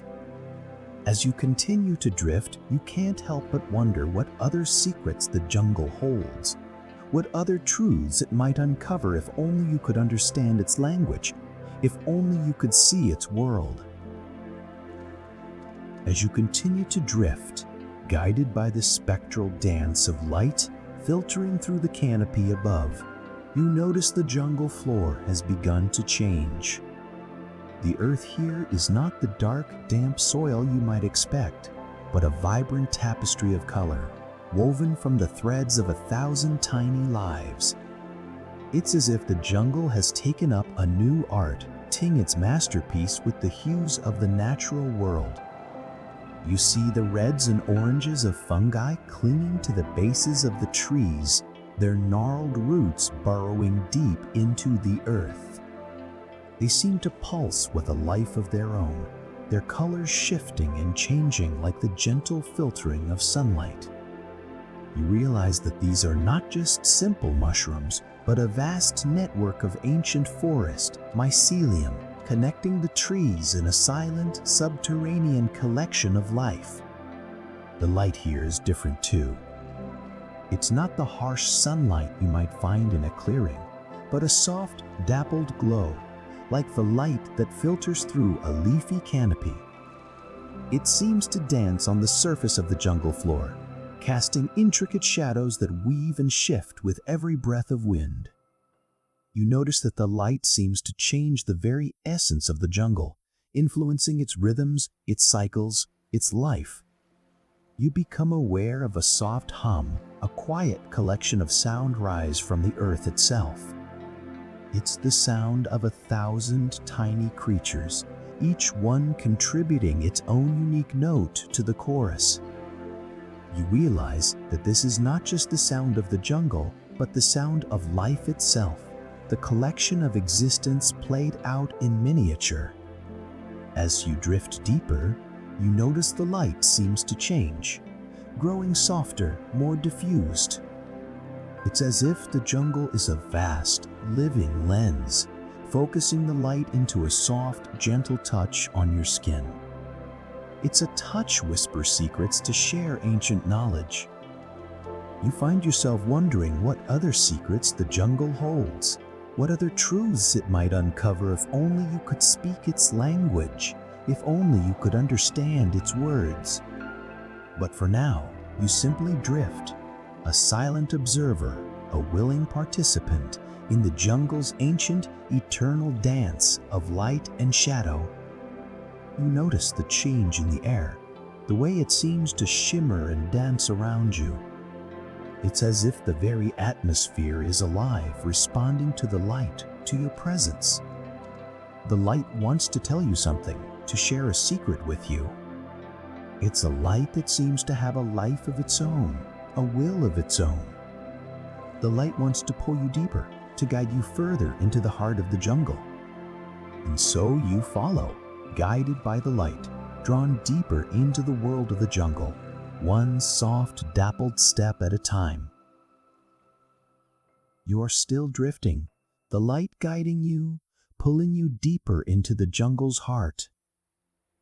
As you continue to drift, you can't help but wonder what other secrets the jungle holds, what other truths it might uncover if only you could understand its language, if only you could see its world. As you continue to drift, guided by the spectral dance of light filtering through the canopy above, you notice the jungle floor has begun to change. The earth here is not the dark, damp soil you might expect, but a vibrant tapestry of color, woven from the threads of 1,000 tiny lives. It's as if the jungle has taken up a new art, tinting its masterpiece with the hues of the natural world. You see the reds and oranges of fungi clinging to the bases of the trees, their gnarled roots burrowing deep into the earth. They seem to pulse with a life of their own, their colors shifting and changing like the gentle filtering of sunlight. You realize that these are not just simple mushrooms, but a vast network of ancient forest, mycelium, connecting the trees in a silent, subterranean collection of life. The light here is different too. It's not the harsh sunlight you might find in a clearing, but a soft, dappled glow, like the light that filters through a leafy canopy. It seems to dance on the surface of the jungle floor, casting intricate shadows that weave and shift with every breath of wind. You notice that the light seems to change the very essence of the jungle, influencing its rhythms, its cycles, its life. You become aware of a soft hum, a quiet collection of sound rise from the earth itself. It's the sound of 1,000 tiny creatures, each one contributing its own unique note to the chorus. You realize that this is not just the sound of the jungle, but the sound of life itself, the collection of existence played out in miniature. As you drift deeper, you notice the light seems to change, growing softer, more diffused. It's as if the jungle is a vast, living lens, focusing the light into a soft, gentle touch on your skin. It's a touch whispers secrets to share ancient knowledge. You find yourself wondering what other secrets the jungle holds, what other truths it might uncover if only you could speak its language, if only you could understand its words. But for now, you simply drift, a silent observer, a willing participant in the jungle's ancient, eternal dance of light and shadow. You notice the change in the air, the way it seems to shimmer and dance around you. It's as if the very atmosphere is alive, responding to the light, to your presence. The light wants to tell you something, to share a secret with you. It's a light that seems to have a life of its own, a will of its own. The light wants to pull you deeper, to guide you further into the heart of the jungle. And so you follow, guided by the light, drawn deeper into the world of the jungle, one soft, dappled step at a time. You are still drifting, the light guiding you, pulling you deeper into the jungle's heart.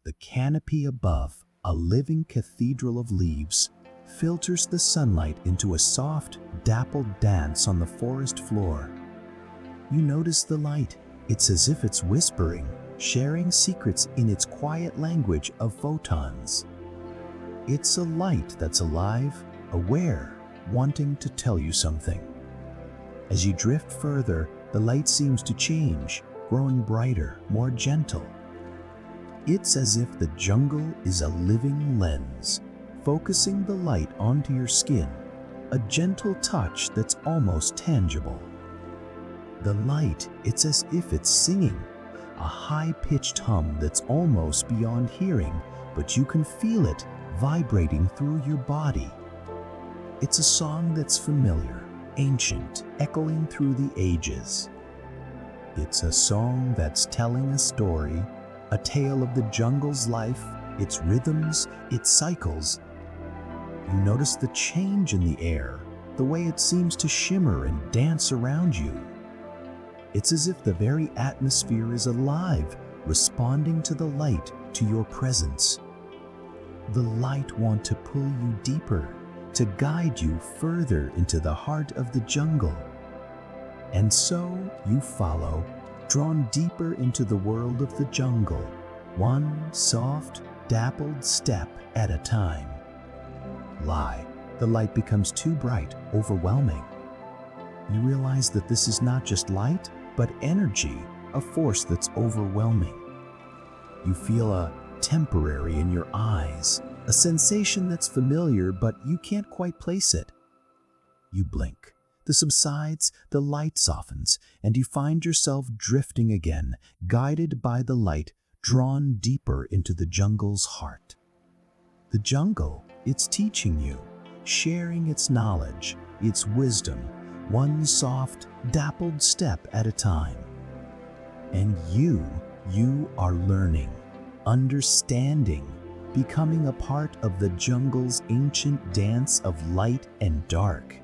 The canopy above, a living cathedral of leaves, filters the sunlight into a soft, dappled dance on the forest floor. You notice the light. It's as if it's whispering, sharing secrets in its quiet language of photons. It's a light that's alive, aware, wanting to tell you something. As you drift further, the light seems to change, growing brighter, more gentle. It's as if the jungle is a living lens, focusing the light onto your skin, a gentle touch that's almost tangible. The light, it's as if it's singing, a high-pitched hum that's almost beyond hearing, but you can feel it vibrating through your body. It's a song that's familiar, ancient, echoing through the ages. It's a song that's telling a story, a tale of the jungle's life, its rhythms, its cycles. You notice the change in the air, the way it seems to shimmer and dance around you. It's as if the very atmosphere is alive, responding to the light, to your presence. The light wants to pull you deeper, to guide you further into the heart of the jungle. And so you follow, drawn deeper into the world of the jungle, one soft, dappled step at a time. The light becomes too bright, overwhelming. You realize that this is not just light, but energy, a force that's overwhelming. You feel a temporary in your eyes, a sensation that's familiar, but you can't quite place it. You blink. This subsides, the light softens, and you find yourself drifting again, guided by the light, drawn deeper into the jungle's heart. The jungle, it's teaching you, sharing its knowledge, its wisdom, one soft, dappled step at a time. And you are learning, understanding, becoming a part of the jungle's ancient dance of light and dark.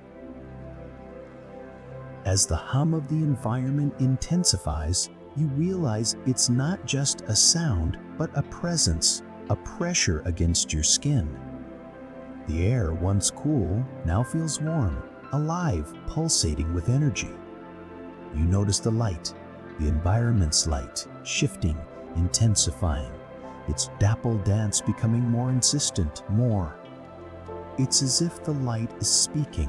As the hum of the environment intensifies, you realize it's not just a sound, but a presence, a pressure against your skin. The air, once cool, now feels warm, alive, pulsating with energy. You notice the light, the environment's light, shifting, intensifying, its dappled dance becoming more insistent, more. It's as if the light is speaking,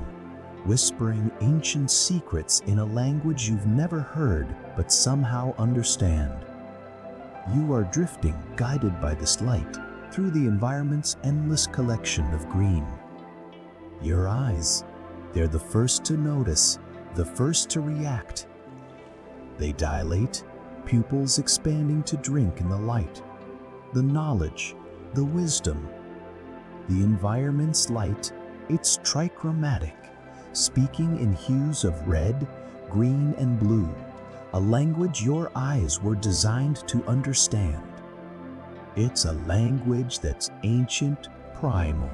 whispering ancient secrets in a language you've never heard but somehow understand. You are drifting, guided by this light, through the environment's endless collection of green. Your eyes, they're the first to notice, the first to react. They dilate, pupils expanding to drink in the light, the knowledge, the wisdom. The environment's light, it's trichromatic, speaking in hues of red, green, and blue, a language your eyes were designed to understand. It's a language that's ancient, primal,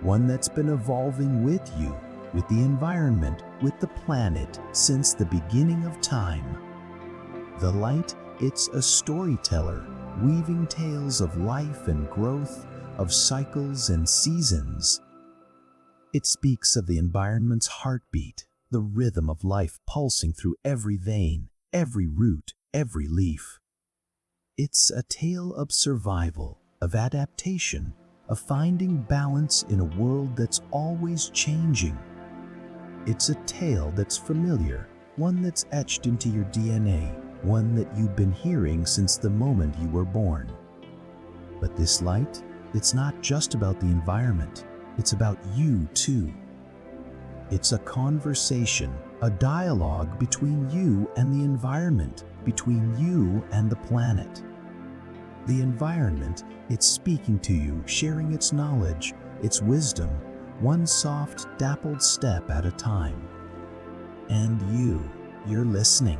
one that's been evolving with you, with the environment, with the planet, since the beginning of time. The light, it's a storyteller, weaving tales of life and growth, of cycles and seasons. It speaks of the environment's heartbeat, the rhythm of life pulsing through every vein, every root, every leaf. It's a tale of survival, of adaptation, of finding balance in a world that's always changing. It's a tale that's familiar, one that's etched into your DNA, one that you've been hearing since the moment you were born. But this light, it's not just about the environment, it's about you too. It's a conversation, a dialogue between you and the environment, between you and the planet. The environment, it's speaking to you, sharing its knowledge, its wisdom, one soft, dappled step at a time. And you're listening,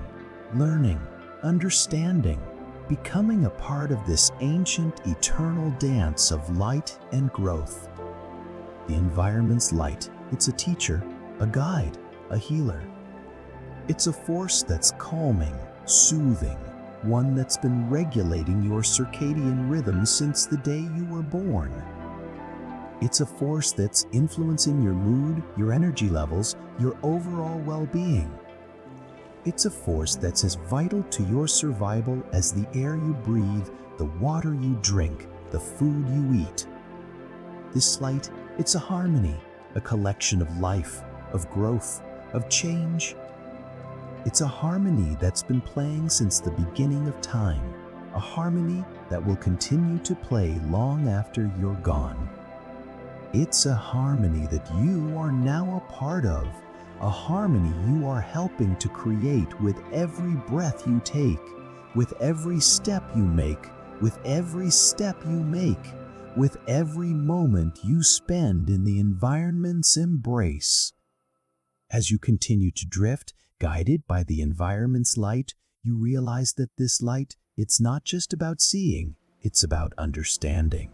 learning, understanding, becoming a part of this ancient, eternal dance of light and growth. The environment's light, it's a teacher, a guide, a healer. It's a force that's calming, soothing, one that's been regulating your circadian rhythm since the day you were born. It's a force that's influencing your mood, your energy levels, your overall well-being. It's a force that's as vital to your survival as the air you breathe, the water you drink, the food you eat. This light, it's a harmony, a collection of life, of growth, of change. It's a harmony that's been playing since the beginning of time, a harmony that will continue to play long after you're gone. It's a harmony that you are now a part of, a harmony you are helping to create with every breath you take, with every step you make, with every step you make, with every moment you spend in the environment's embrace. As you continue to drift, guided by the environment's light, you realize that this light, it's not just about seeing, it's about understanding.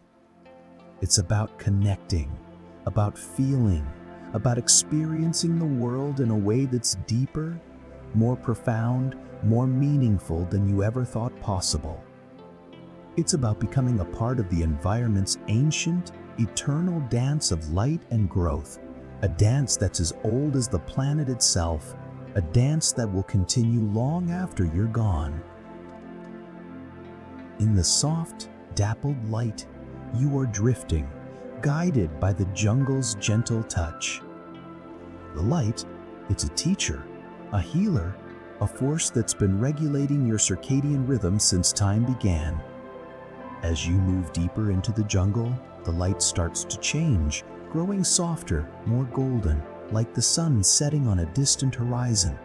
It's about connecting, about feeling, about experiencing the world in a way that's deeper, more profound, more meaningful than you ever thought possible. It's about becoming a part of the environment's ancient, eternal dance of light and growth, a dance that's as old as the planet itself, a dance that will continue long after you're gone. In the soft, dappled light, you are drifting, guided by the jungle's gentle touch. The light, it's a teacher, a healer, a force that's been regulating your circadian rhythm since time began. As you move deeper into the jungle, the light starts to change, growing softer, more golden, like the sun setting on a distant horizon.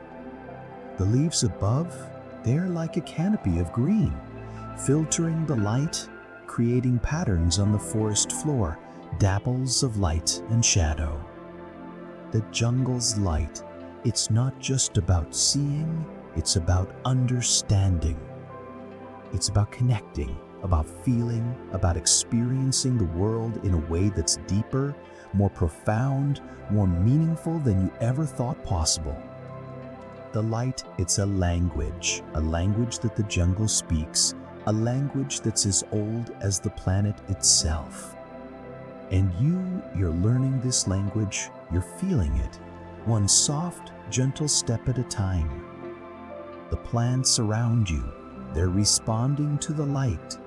The leaves above, they're like a canopy of green, filtering the light, creating patterns on the forest floor, dapples of light and shadow. The jungle's light, it's not just about seeing, it's about understanding. It's about connecting, about feeling, about experiencing the world in a way that's deeper, more profound, more meaningful than you ever thought possible. The light, it's a language that the jungle speaks, a language that's as old as the planet itself. And you're learning this language, you're feeling it, one soft, gentle step at a time. The plants around you, they're responding to the light,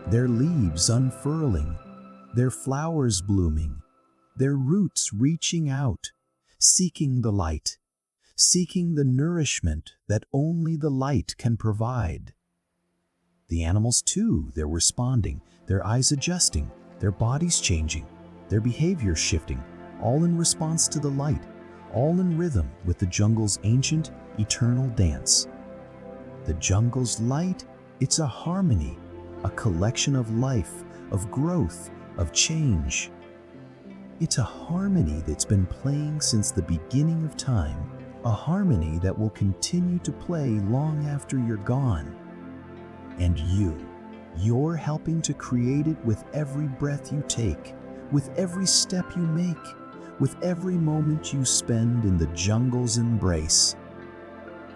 their leaves unfurling, their flowers blooming, their roots reaching out, seeking the light, seeking the nourishment that only the light can provide. The animals too, they're responding, their eyes adjusting, their bodies changing, their behavior shifting, all in response to the light, all in rhythm with the jungle's ancient, eternal dance. The jungle's light, it's a harmony, a collection of life, of growth, of change. It's a harmony that's been playing since the beginning of time, a harmony that will continue to play long after you're gone. And you're helping to create it with every breath you take, with every step you make, with every moment you spend in the jungle's embrace.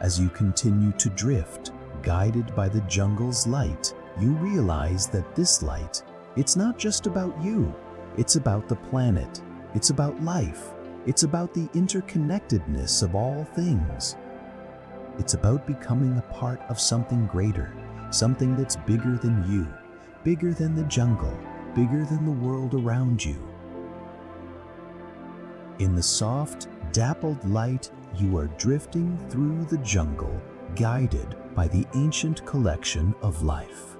As you continue to drift, guided by the jungle's light, you realize that this light, it's not just about you, it's about the planet, it's about life, it's about the interconnectedness of all things. It's about becoming a part of something greater, something that's bigger than you, bigger than the jungle, bigger than the world around you. In the soft, dappled light, you are drifting through the jungle, guided by the ancient collection of life.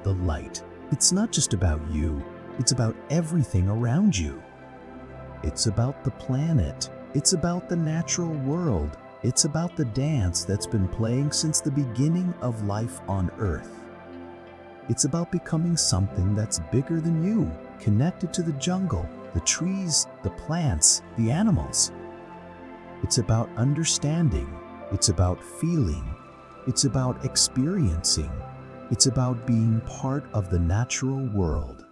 The light, it's not just about you, it's about everything around you. It's about the planet, it's about the natural world, it's about the dance that's been playing since the beginning of life on Earth. It's about becoming something that's bigger than you, connected to the jungle, the trees, the plants, the animals. It's about understanding, it's about feeling, it's about experiencing, It's about being part of the natural world.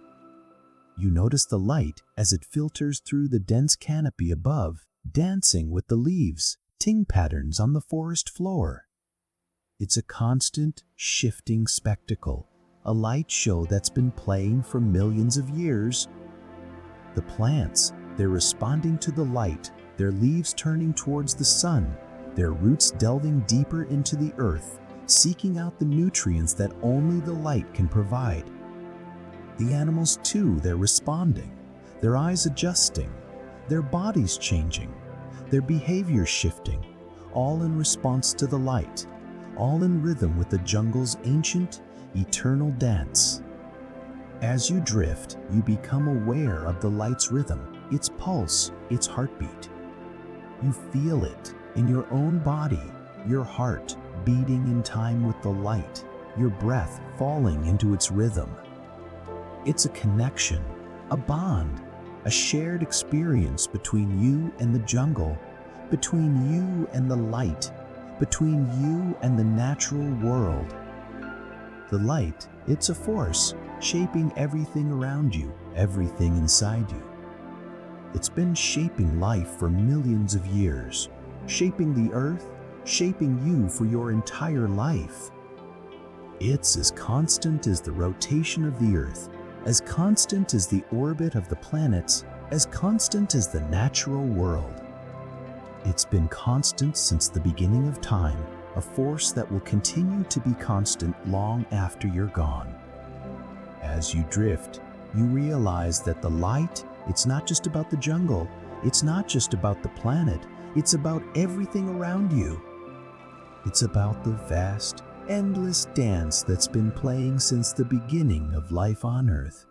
You notice the light as it filters through the dense canopy above, dancing with the leaves, ting patterns on the forest floor. It's a constant, shifting spectacle, a light show that's been playing for millions of years. The plants, they're responding to the light, their leaves turning towards the sun, their roots delving deeper into the earth, seeking out the nutrients that only the light can provide. The animals too, they're responding, their eyes adjusting, their bodies changing, their behavior shifting, all in response to the light, all in rhythm with the jungle's ancient, eternal dance. As you drift, you become aware of the light's rhythm, its pulse, its heartbeat. You feel it in your own body, your heart beating in time with the light, your breath falling into its rhythm. It's a connection, a bond, a shared experience between you and the jungle, between you and the light, between you and the natural world. The light, it's a force, shaping everything around you, everything inside you. It's been shaping life for millions of years, shaping the earth, shaping you for your entire life. It's as constant as the rotation of the earth, as constant as the orbit of the planets, as constant as the natural world. It's been constant since the beginning of time, a force that will continue to be constant long after you're gone. As you drift, you realize that the light, it's not just about the jungle, it's not just about the planet, it's about everything around you. It's about the vast, endless dance that's been playing since the beginning of life on Earth,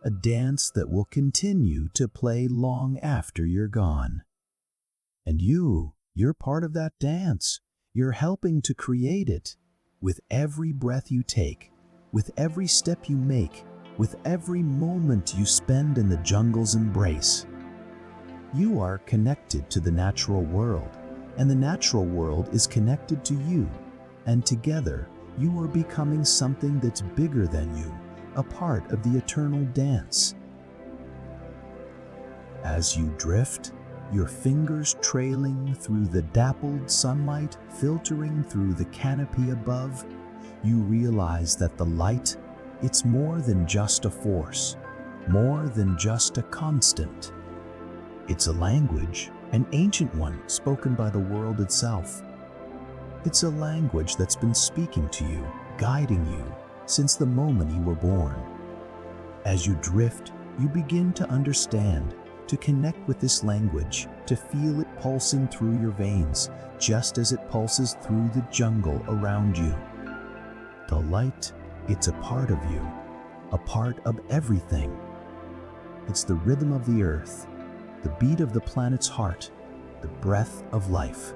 a dance that will continue to play long after you're gone. And you're part of that dance. You're helping to create it. With every breath you take, with every step you make, with every moment you spend in the jungle's embrace. You are connected to the natural world, and the natural world is connected to you, and together you are becoming something that's bigger than you, a part of the eternal dance. As you drift, your fingers trailing through the dappled sunlight, filtering through the canopy above, you realize that the light, it's more than just a force, more than just a constant. It's a language, an ancient one spoken by the world itself. It's a language that's been speaking to you, guiding you, since the moment you were born. As you drift, you begin to understand, to connect with this language, to feel it pulsing through your veins, just as it pulses through the jungle around you. The light, it's a part of you, a part of everything. It's the rhythm of the earth, the beat of the planet's heart, the breath of life.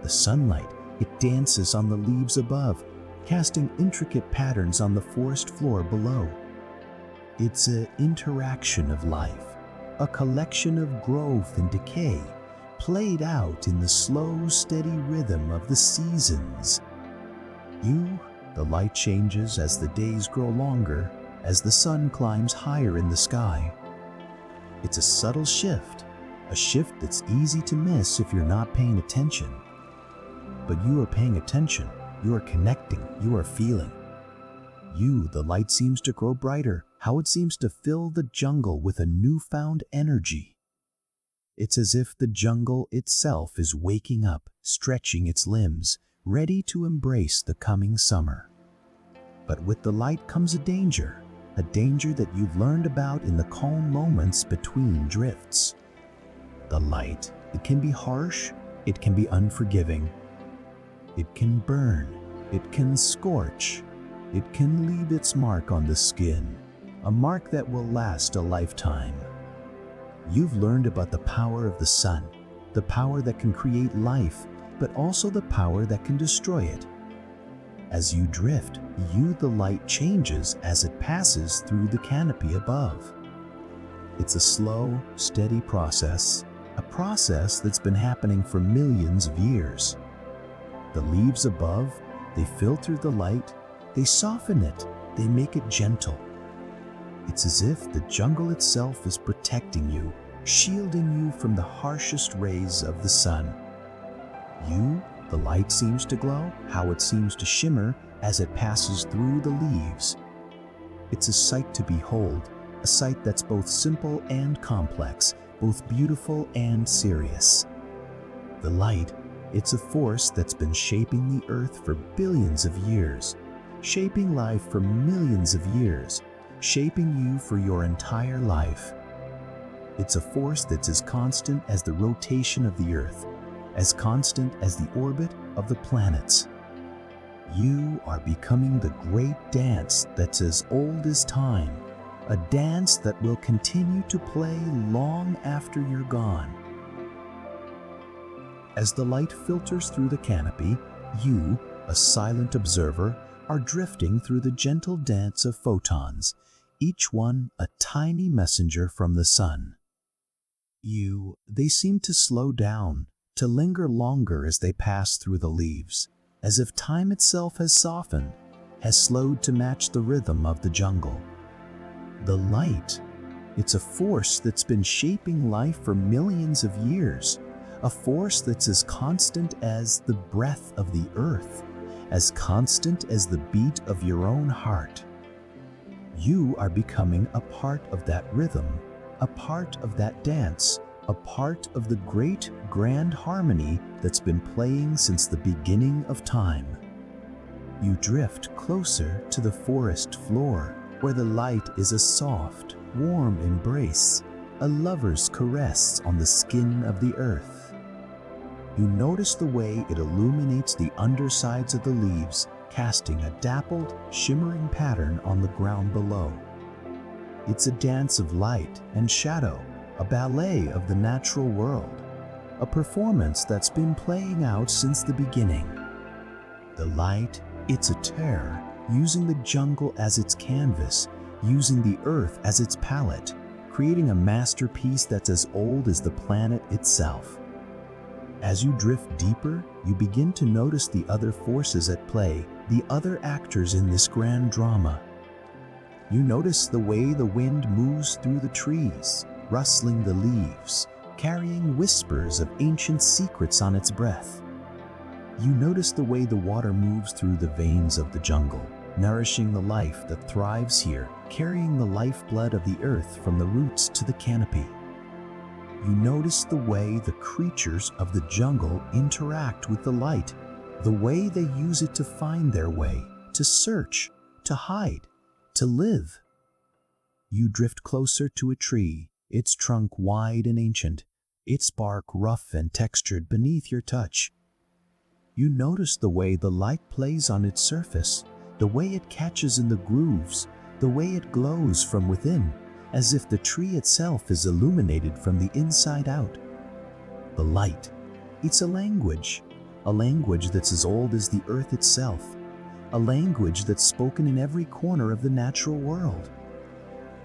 The sunlight, it dances on the leaves above, casting intricate patterns on the forest floor below. It's an interaction of life, a collection of growth and decay, played out in the slow, steady rhythm of the seasons. The light changes as the days grow longer, as the sun climbs higher in the sky. It's a subtle shift, a shift that's easy to miss if you're not paying attention. But you are paying attention, you are connecting, you are feeling. The light seems to grow brighter, how it seems to fill the jungle with a newfound energy. It's as if the jungle itself is waking up, stretching its limbs, ready to embrace the coming summer. But with the light comes a danger that you've learned about in the calm moments between drifts. The light, it can be harsh, it can be unforgiving. It can burn, it can scorch, it can leave its mark on the skin, a mark that will last a lifetime. You've learned about the power of the sun, the power that can create life, but also the power that can destroy it. As you drift, the light changes as it passes through the canopy above. It's a slow, steady process, a process that's been happening for millions of years. The leaves above, they filter the light, They soften it, they make it gentle. It's as if the jungle itself is protecting you, shielding you from the harshest rays of the sun. The light seems to glow, how it seems to shimmer as it passes through the leaves. It's a sight to behold, a sight that's both simple and complex, both beautiful and serious. The light, it's a force that's been shaping the earth for billions of years, shaping life for millions of years, shaping you for your entire life. It's a force that's as constant as the rotation of the earth, as constant as the orbit of the planets. You are becoming the great dance that's as old as time, a dance that will continue to play long after you're gone. As the light filters through the canopy, you, a silent observer, are drifting through the gentle dance of photons, each one a tiny messenger from the sun. They seem to slow down, to linger longer as they pass through the leaves, as if time itself has softened, has slowed to match the rhythm of the jungle. The light, it's a force that's been shaping life for millions of years, a force that's as constant as the breath of the earth, as constant as the beat of your own heart. You are becoming a part of that rhythm, a part of that dance, a part of the great grand harmony that's been playing since the beginning of time. You drift closer to the forest floor, where the light is a soft, warm embrace, a lover's caress on the skin of the earth. You notice the way it illuminates the undersides of the leaves, casting a dappled, shimmering pattern on the ground below. It's a dance of light and shadow, a ballet of the natural world, a performance that's been playing out since the beginning. The light, it's a terror, using the jungle as its canvas, using the earth as its palette, creating a masterpiece that's as old as the planet itself. As you drift deeper, you begin to notice the other forces at play, the other actors in this grand drama. You notice the way the wind moves through the trees, rustling the leaves, carrying whispers of ancient secrets on its breath. You notice the way the water moves through the veins of the jungle, nourishing the life that thrives here, carrying the lifeblood of the earth from the roots to the canopy. You notice the way the creatures of the jungle interact with the light, the way they use it to find their way, to search, to hide, to live. You drift closer to a tree, its trunk wide and ancient, its bark rough and textured beneath your touch. You notice the way the light plays on its surface, the way it catches in the grooves, the way it glows from within, as if the tree itself is illuminated from the inside out. The light, it's a language that's as old as the earth itself, a language that's spoken in every corner of the natural world.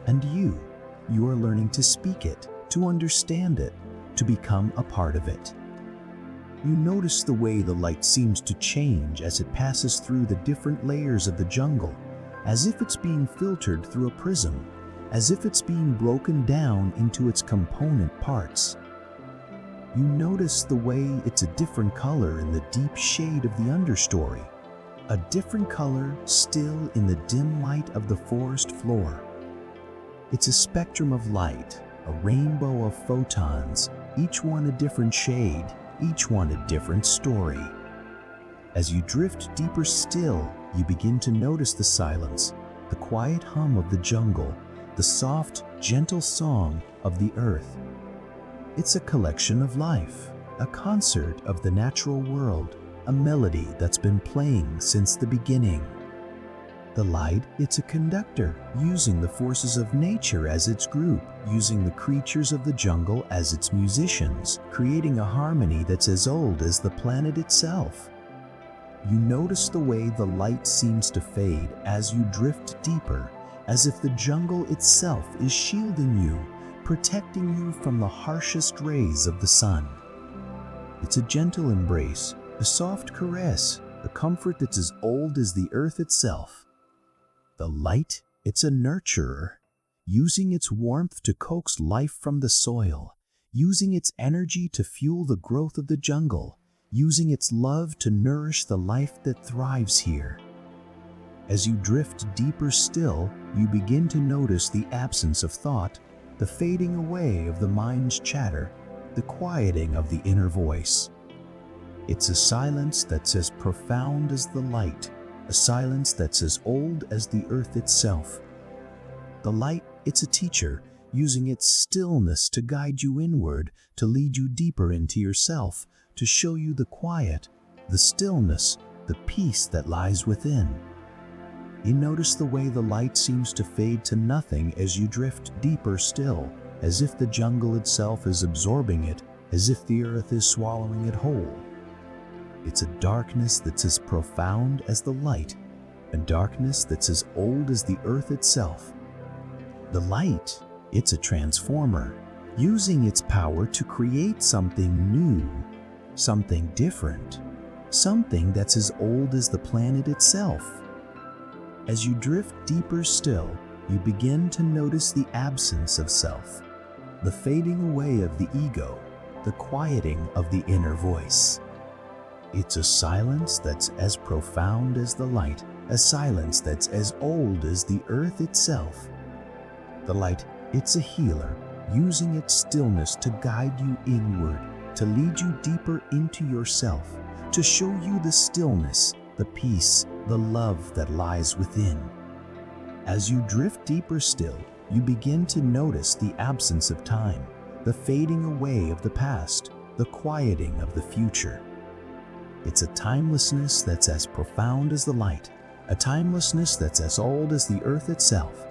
And you are learning to speak it, to understand it, to become a part of it. You notice the way the light seems to change as it passes through the different layers of the jungle, as if it's being filtered through a prism, as if it's being broken down into its component parts. You notice the way it's a different color in the deep shade of the understory, a different color still in the dim light of the forest floor. It's a spectrum of light, a rainbow of photons, each one a different shade, each one a different story. As you drift deeper still, you begin to notice the silence, the quiet hum of the jungle, the soft, gentle song of the earth. It's a collection of life, a concert of the natural world, a melody that's been playing since the beginning. The light, it's a conductor, using the forces of nature as its group, using the creatures of the jungle as its musicians, creating a harmony that's as old as the planet itself. You notice the way the light seems to fade as you drift deeper, as if the jungle itself is shielding you, protecting you from the harshest rays of the sun. It's a gentle embrace, a soft caress, a comfort that's as old as the earth itself. The light, it's a nurturer, using its warmth to coax life from the soil, using its energy to fuel the growth of the jungle, using its love to nourish the life that thrives here. As you drift deeper still, you begin to notice the absence of thought, the fading away of the mind's chatter, the quieting of the inner voice. It's a silence that's as profound as the light, a silence that's as old as the earth itself. The light, it's a teacher, using its stillness to guide you inward, to lead you deeper into yourself, to show you the quiet, the stillness, the peace that lies within. You notice the way the light seems to fade to nothing as you drift deeper still, as if the jungle itself is absorbing it, as if the earth is swallowing it whole. It's a darkness that's as profound as the light, a darkness that's as old as the earth itself. The light, it's a transformer, using its power to create something new, something different, something that's as old as the planet itself. As you drift deeper still, you begin to notice the absence of self, the fading away of the ego, the quieting of the inner voice. It's a silence that's as profound as the light, a silence that's as old as the earth itself. The light, it's a healer, using its stillness to guide you inward, to lead you deeper into yourself, to show you the stillness, the peace, the love that lies within. As you drift deeper still, you begin to notice the absence of time, the fading away of the past, the quieting of the future. It's a timelessness that's as profound as the light, a timelessness that's as old as the earth itself.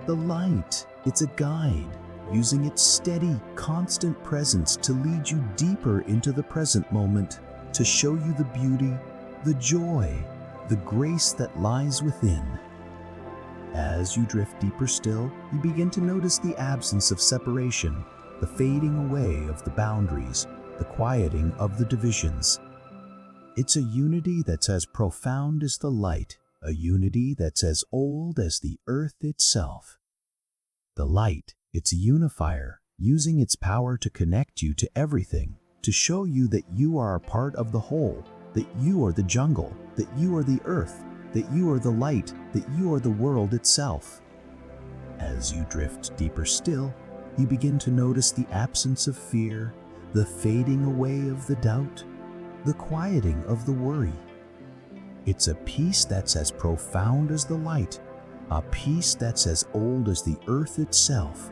The light, it's a guide, using its steady, constant presence to lead you deeper into the present moment, to show you the beauty, the joy, the grace that lies within. As you drift deeper still, you begin to notice the absence of separation, the fading away of the boundaries, the quieting of the divisions. It's a unity that's as profound as the light, a unity that's as old as the earth itself. The light, it's a unifier, using its power to connect you to everything, to show you that you are a part of the whole, that you are the jungle, that you are the earth, that you are the light, that you are the world itself. As you drift deeper still, you begin to notice the absence of fear, the fading away of the doubt, the quieting of the worry. It's a peace that's as profound as the light, a peace that's as old as the earth itself.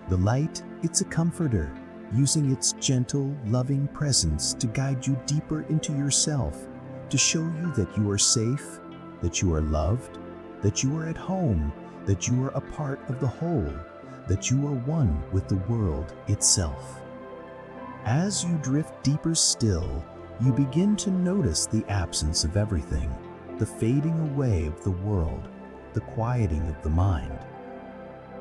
The light, it's a comforter, using its gentle, loving presence to guide you deeper into yourself, to show you that you are safe, that you are loved, that you are at home, that you are a part of the whole, that you are one with the world itself. As you drift deeper still, you begin to notice the absence of everything, the fading away of the world, the quieting of the mind.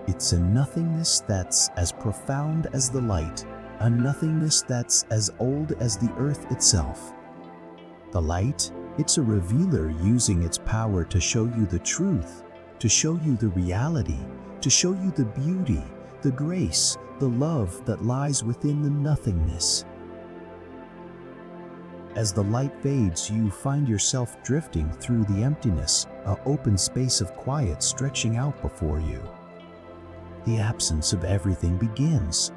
It's a nothingness that's as profound as the light, a nothingness that's as old as the earth itself. The light, it's a revealer using its power to show you the truth, to show you the reality, to show you the beauty, the grace, the love that lies within the nothingness. As the light fades, you find yourself drifting through the emptiness, an open space of quiet stretching out before you. The absence of everything begins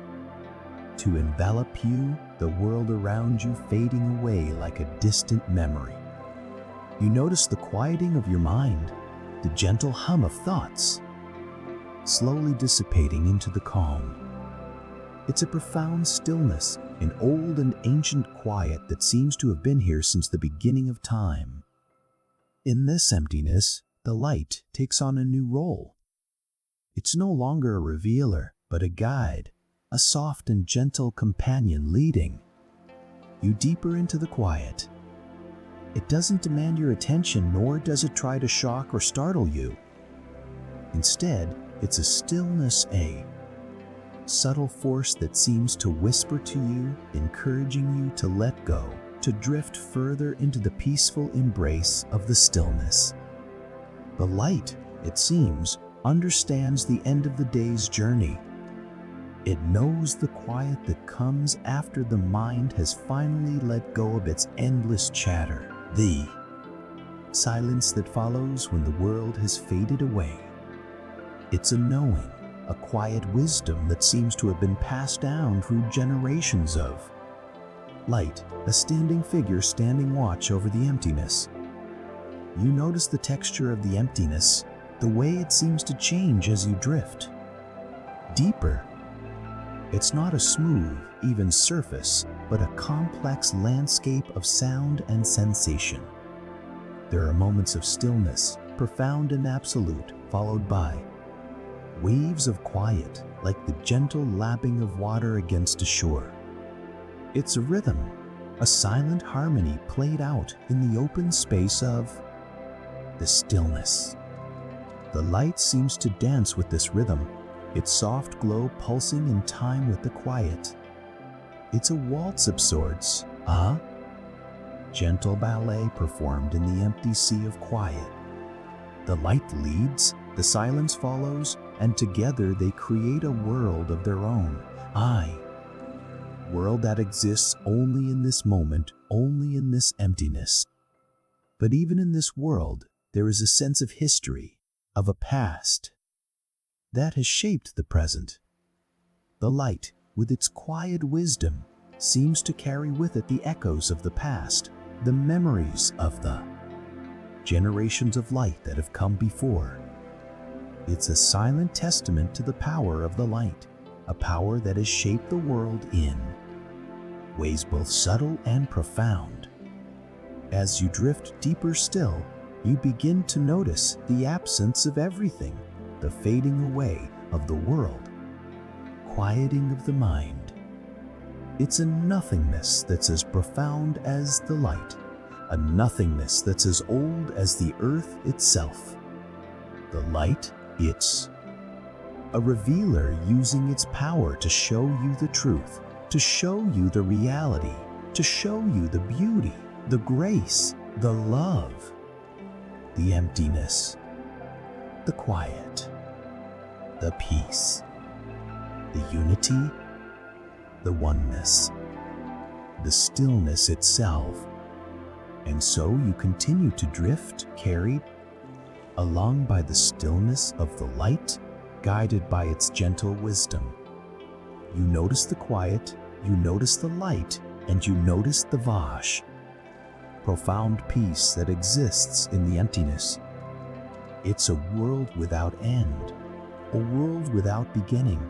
to envelop you, the world around you fading away like a distant memory. You notice the quieting of your mind, the gentle hum of thoughts, slowly dissipating into the calm. It's a profound stillness, an old and ancient quiet that seems to have been here since the beginning of time. In this emptiness, the light takes on a new role. It's no longer a revealer, but a guide, a soft and gentle companion leading you deeper into the quiet. It doesn't demand your attention, nor does it try to shock or startle you. Instead, it's a stillness, a subtle force that seems to whisper to you, encouraging you to let go, to drift further into the peaceful embrace of the stillness. The light, it seems, understands the end of the day's journey. It knows the quiet that comes after the mind has finally let go of its endless chatter, the silence that follows when the world has faded away. It's a knowing, a quiet wisdom that seems to have been passed down through generations of light, a standing figure standing watch over the emptiness. You notice the texture of the emptiness, the way it seems to change as you drift deeper. It's not a smooth, even surface, but a complex landscape of sound and sensation. There are moments of stillness, profound and absolute, followed by waves of quiet, like the gentle lapping of water against a shore. It's a rhythm, a silent harmony played out in the open space of the stillness. The light seems to dance with this rhythm, its soft glow pulsing in time with the quiet. It's a waltz of sorts, a gentle ballet performed in the empty sea of quiet. The light leads, the silence follows, and together they create a world of their own. World that exists only in this moment, only in this emptiness. But even in this world, there is a sense of history, of a past that has shaped the present. The light, with its quiet wisdom, seems to carry with it the echoes of the past, the memories of the generations of light that have come before. It's a silent testament to the power of the light, a power that has shaped the world in ways both subtle and profound. As you drift deeper still, you begin to notice the absence of everything, the fading away of the world, quieting of the mind. It's a nothingness that's as profound as the light, a nothingness that's as old as the earth itself. The light, it's a revealer using its power to show you the truth, to show you the reality, to show you the beauty, the grace, the love, the emptiness, the quiet, the peace, the unity, the oneness, the stillness itself. And so you continue to drift, carried along by the stillness of the light, guided by its gentle wisdom. You notice the quiet, you notice the light, and you notice the vash, profound peace that exists in the emptiness. It's a world without end, a world without beginning,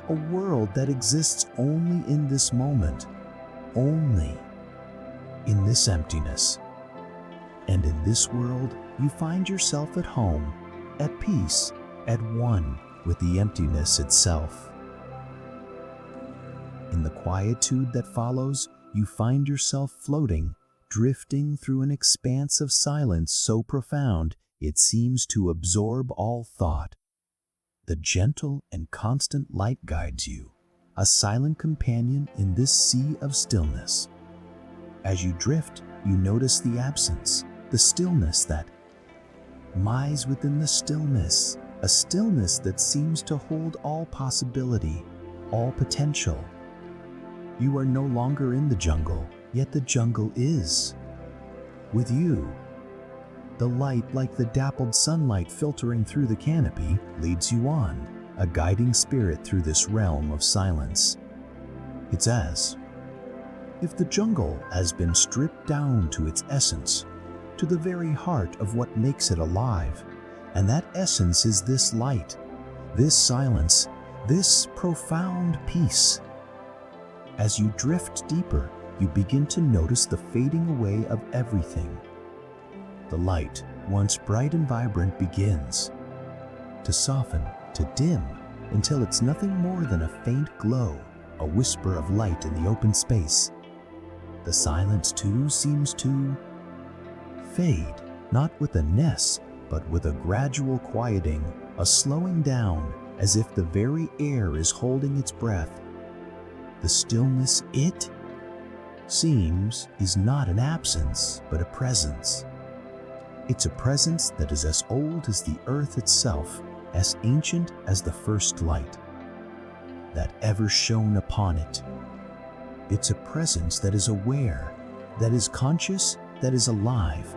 a world that exists only in this moment, only in this emptiness. And in this world, you find yourself at home, at peace, at one with the emptiness itself. In the quietude that follows, you find yourself floating, drifting through an expanse of silence so profound it seems to absorb all thought. The gentle and constant light guides you, a silent companion in this sea of stillness. As you drift, you notice the absence, the stillness that lies within the stillness, a stillness that seems to hold all possibility, all potential. You are no longer in the jungle, yet the jungle is with you. The light, like the dappled sunlight filtering through the canopy, leads you on, a guiding spirit through this realm of silence. It's as if the jungle has been stripped down to its essence, to the very heart of what makes it alive, and that essence is this light, this silence, this profound peace. As you drift deeper, you begin to notice the fading away of everything. The light, once bright and vibrant, begins to soften, to dim, until it's nothing more than a faint glow, a whisper of light in the open space. The silence, too, seems to fade, not with a ness, but with a gradual quieting, a slowing down, as if the very air is holding its breath. The stillness, it seems is not an absence, but a presence. It's a presence that is as old as the earth itself, as ancient as the first light that ever shone upon it. It's a presence that is aware, that is conscious, that is alive.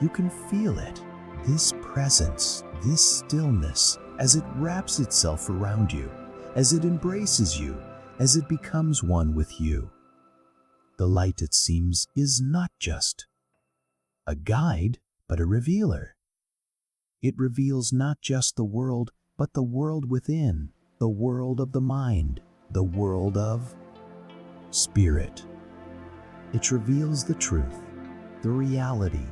You can feel it, this presence, this stillness, as it wraps itself around you, as it embraces you, as it becomes one with you. The light, it seems, is not just a guide, but a revealer. It reveals not just the world, but the world within, the world of the mind, the world of spirit. It reveals the truth, the reality,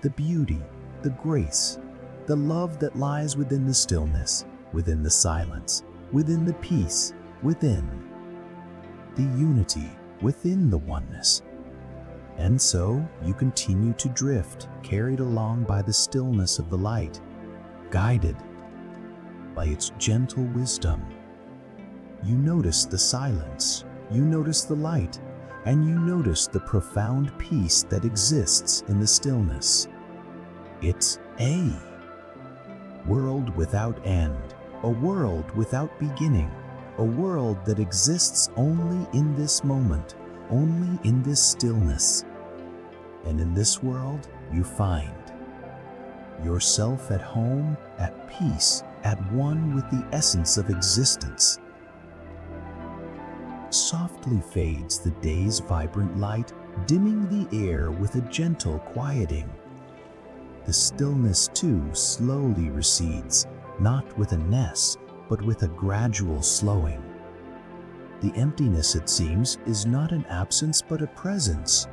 the beauty, the grace, the love that lies within the stillness, within the silence, within the peace, within the unity, within the oneness. And so you continue to drift, carried along by the stillness of the light, guided by its gentle wisdom. You notice the silence, you notice the light, and you notice the profound peace that exists in the stillness. It's a world without end, a world without beginning, a world that exists only in this moment, only in this stillness. And in this world, you find yourself at home, at peace, at one with the essence of existence. Softly fades the day's vibrant light, dimming the air with a gentle quieting. The stillness too slowly recedes, not with a ness, but with a gradual slowing. The emptiness, it seems, is not an absence but a presence.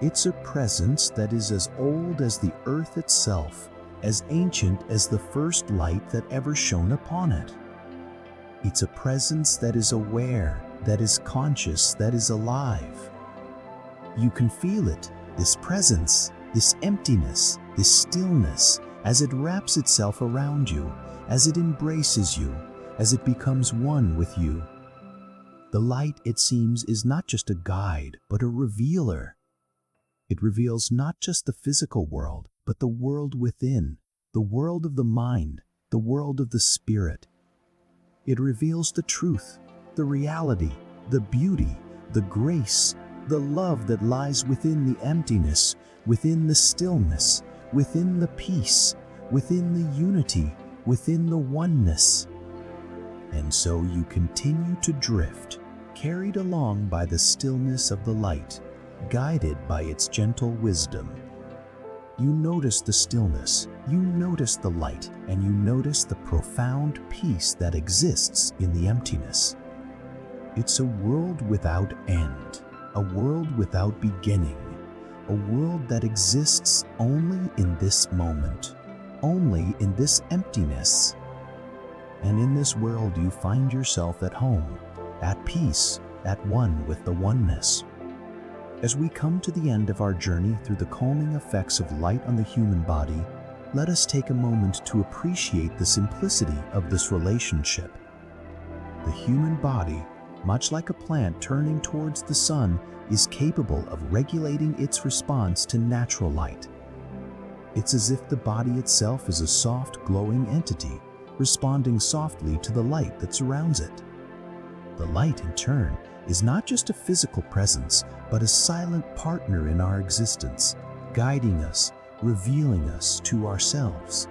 It's a presence that is as old as the earth itself, as ancient as the first light that ever shone upon it. It's a presence that is aware, that is conscious, that is alive. You can feel it, this presence, this emptiness, this stillness, as it wraps itself around you, as it embraces you, as it becomes one with you. The light, it seems, is not just a guide, but a revealer. It reveals not just the physical world, but the world within, the world of the mind, the world of the spirit. It reveals the truth, the reality, the beauty, the grace, the love that lies within the emptiness, within the stillness, within the peace, within the unity, within the oneness. And so you continue to drift, carried along by the stillness of the light, guided by its gentle wisdom. You notice the stillness, you notice the light, and you notice the profound peace that exists in the emptiness. It's a world without end, a world without beginning, a world that exists only in this moment, only in this emptiness. And in this world you find yourself at home, at peace, at one with the oneness. As we come to the end of our journey through the calming effects of light on the human body, let us take a moment to appreciate the simplicity of this relationship. The human body, much like a plant turning towards the sun, is capable of regulating its response to natural light. It's as if the body itself is a soft, glowing entity, responding softly to the light that surrounds it. The light, in turn, is not just a physical presence, but a silent partner in our existence, guiding us, revealing us to ourselves.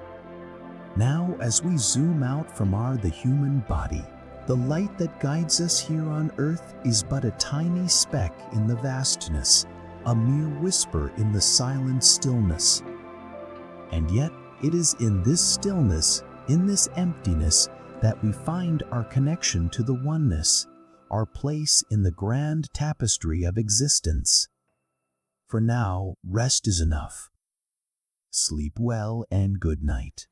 Now, as we zoom out from the human body, the light that guides us here on earth is but a tiny speck in the vastness, a mere whisper in the silent stillness. And yet, it is in this stillness, in this emptiness, that we find our connection to the oneness, our place in the grand tapestry of existence. For now, rest is enough. Sleep well and good night.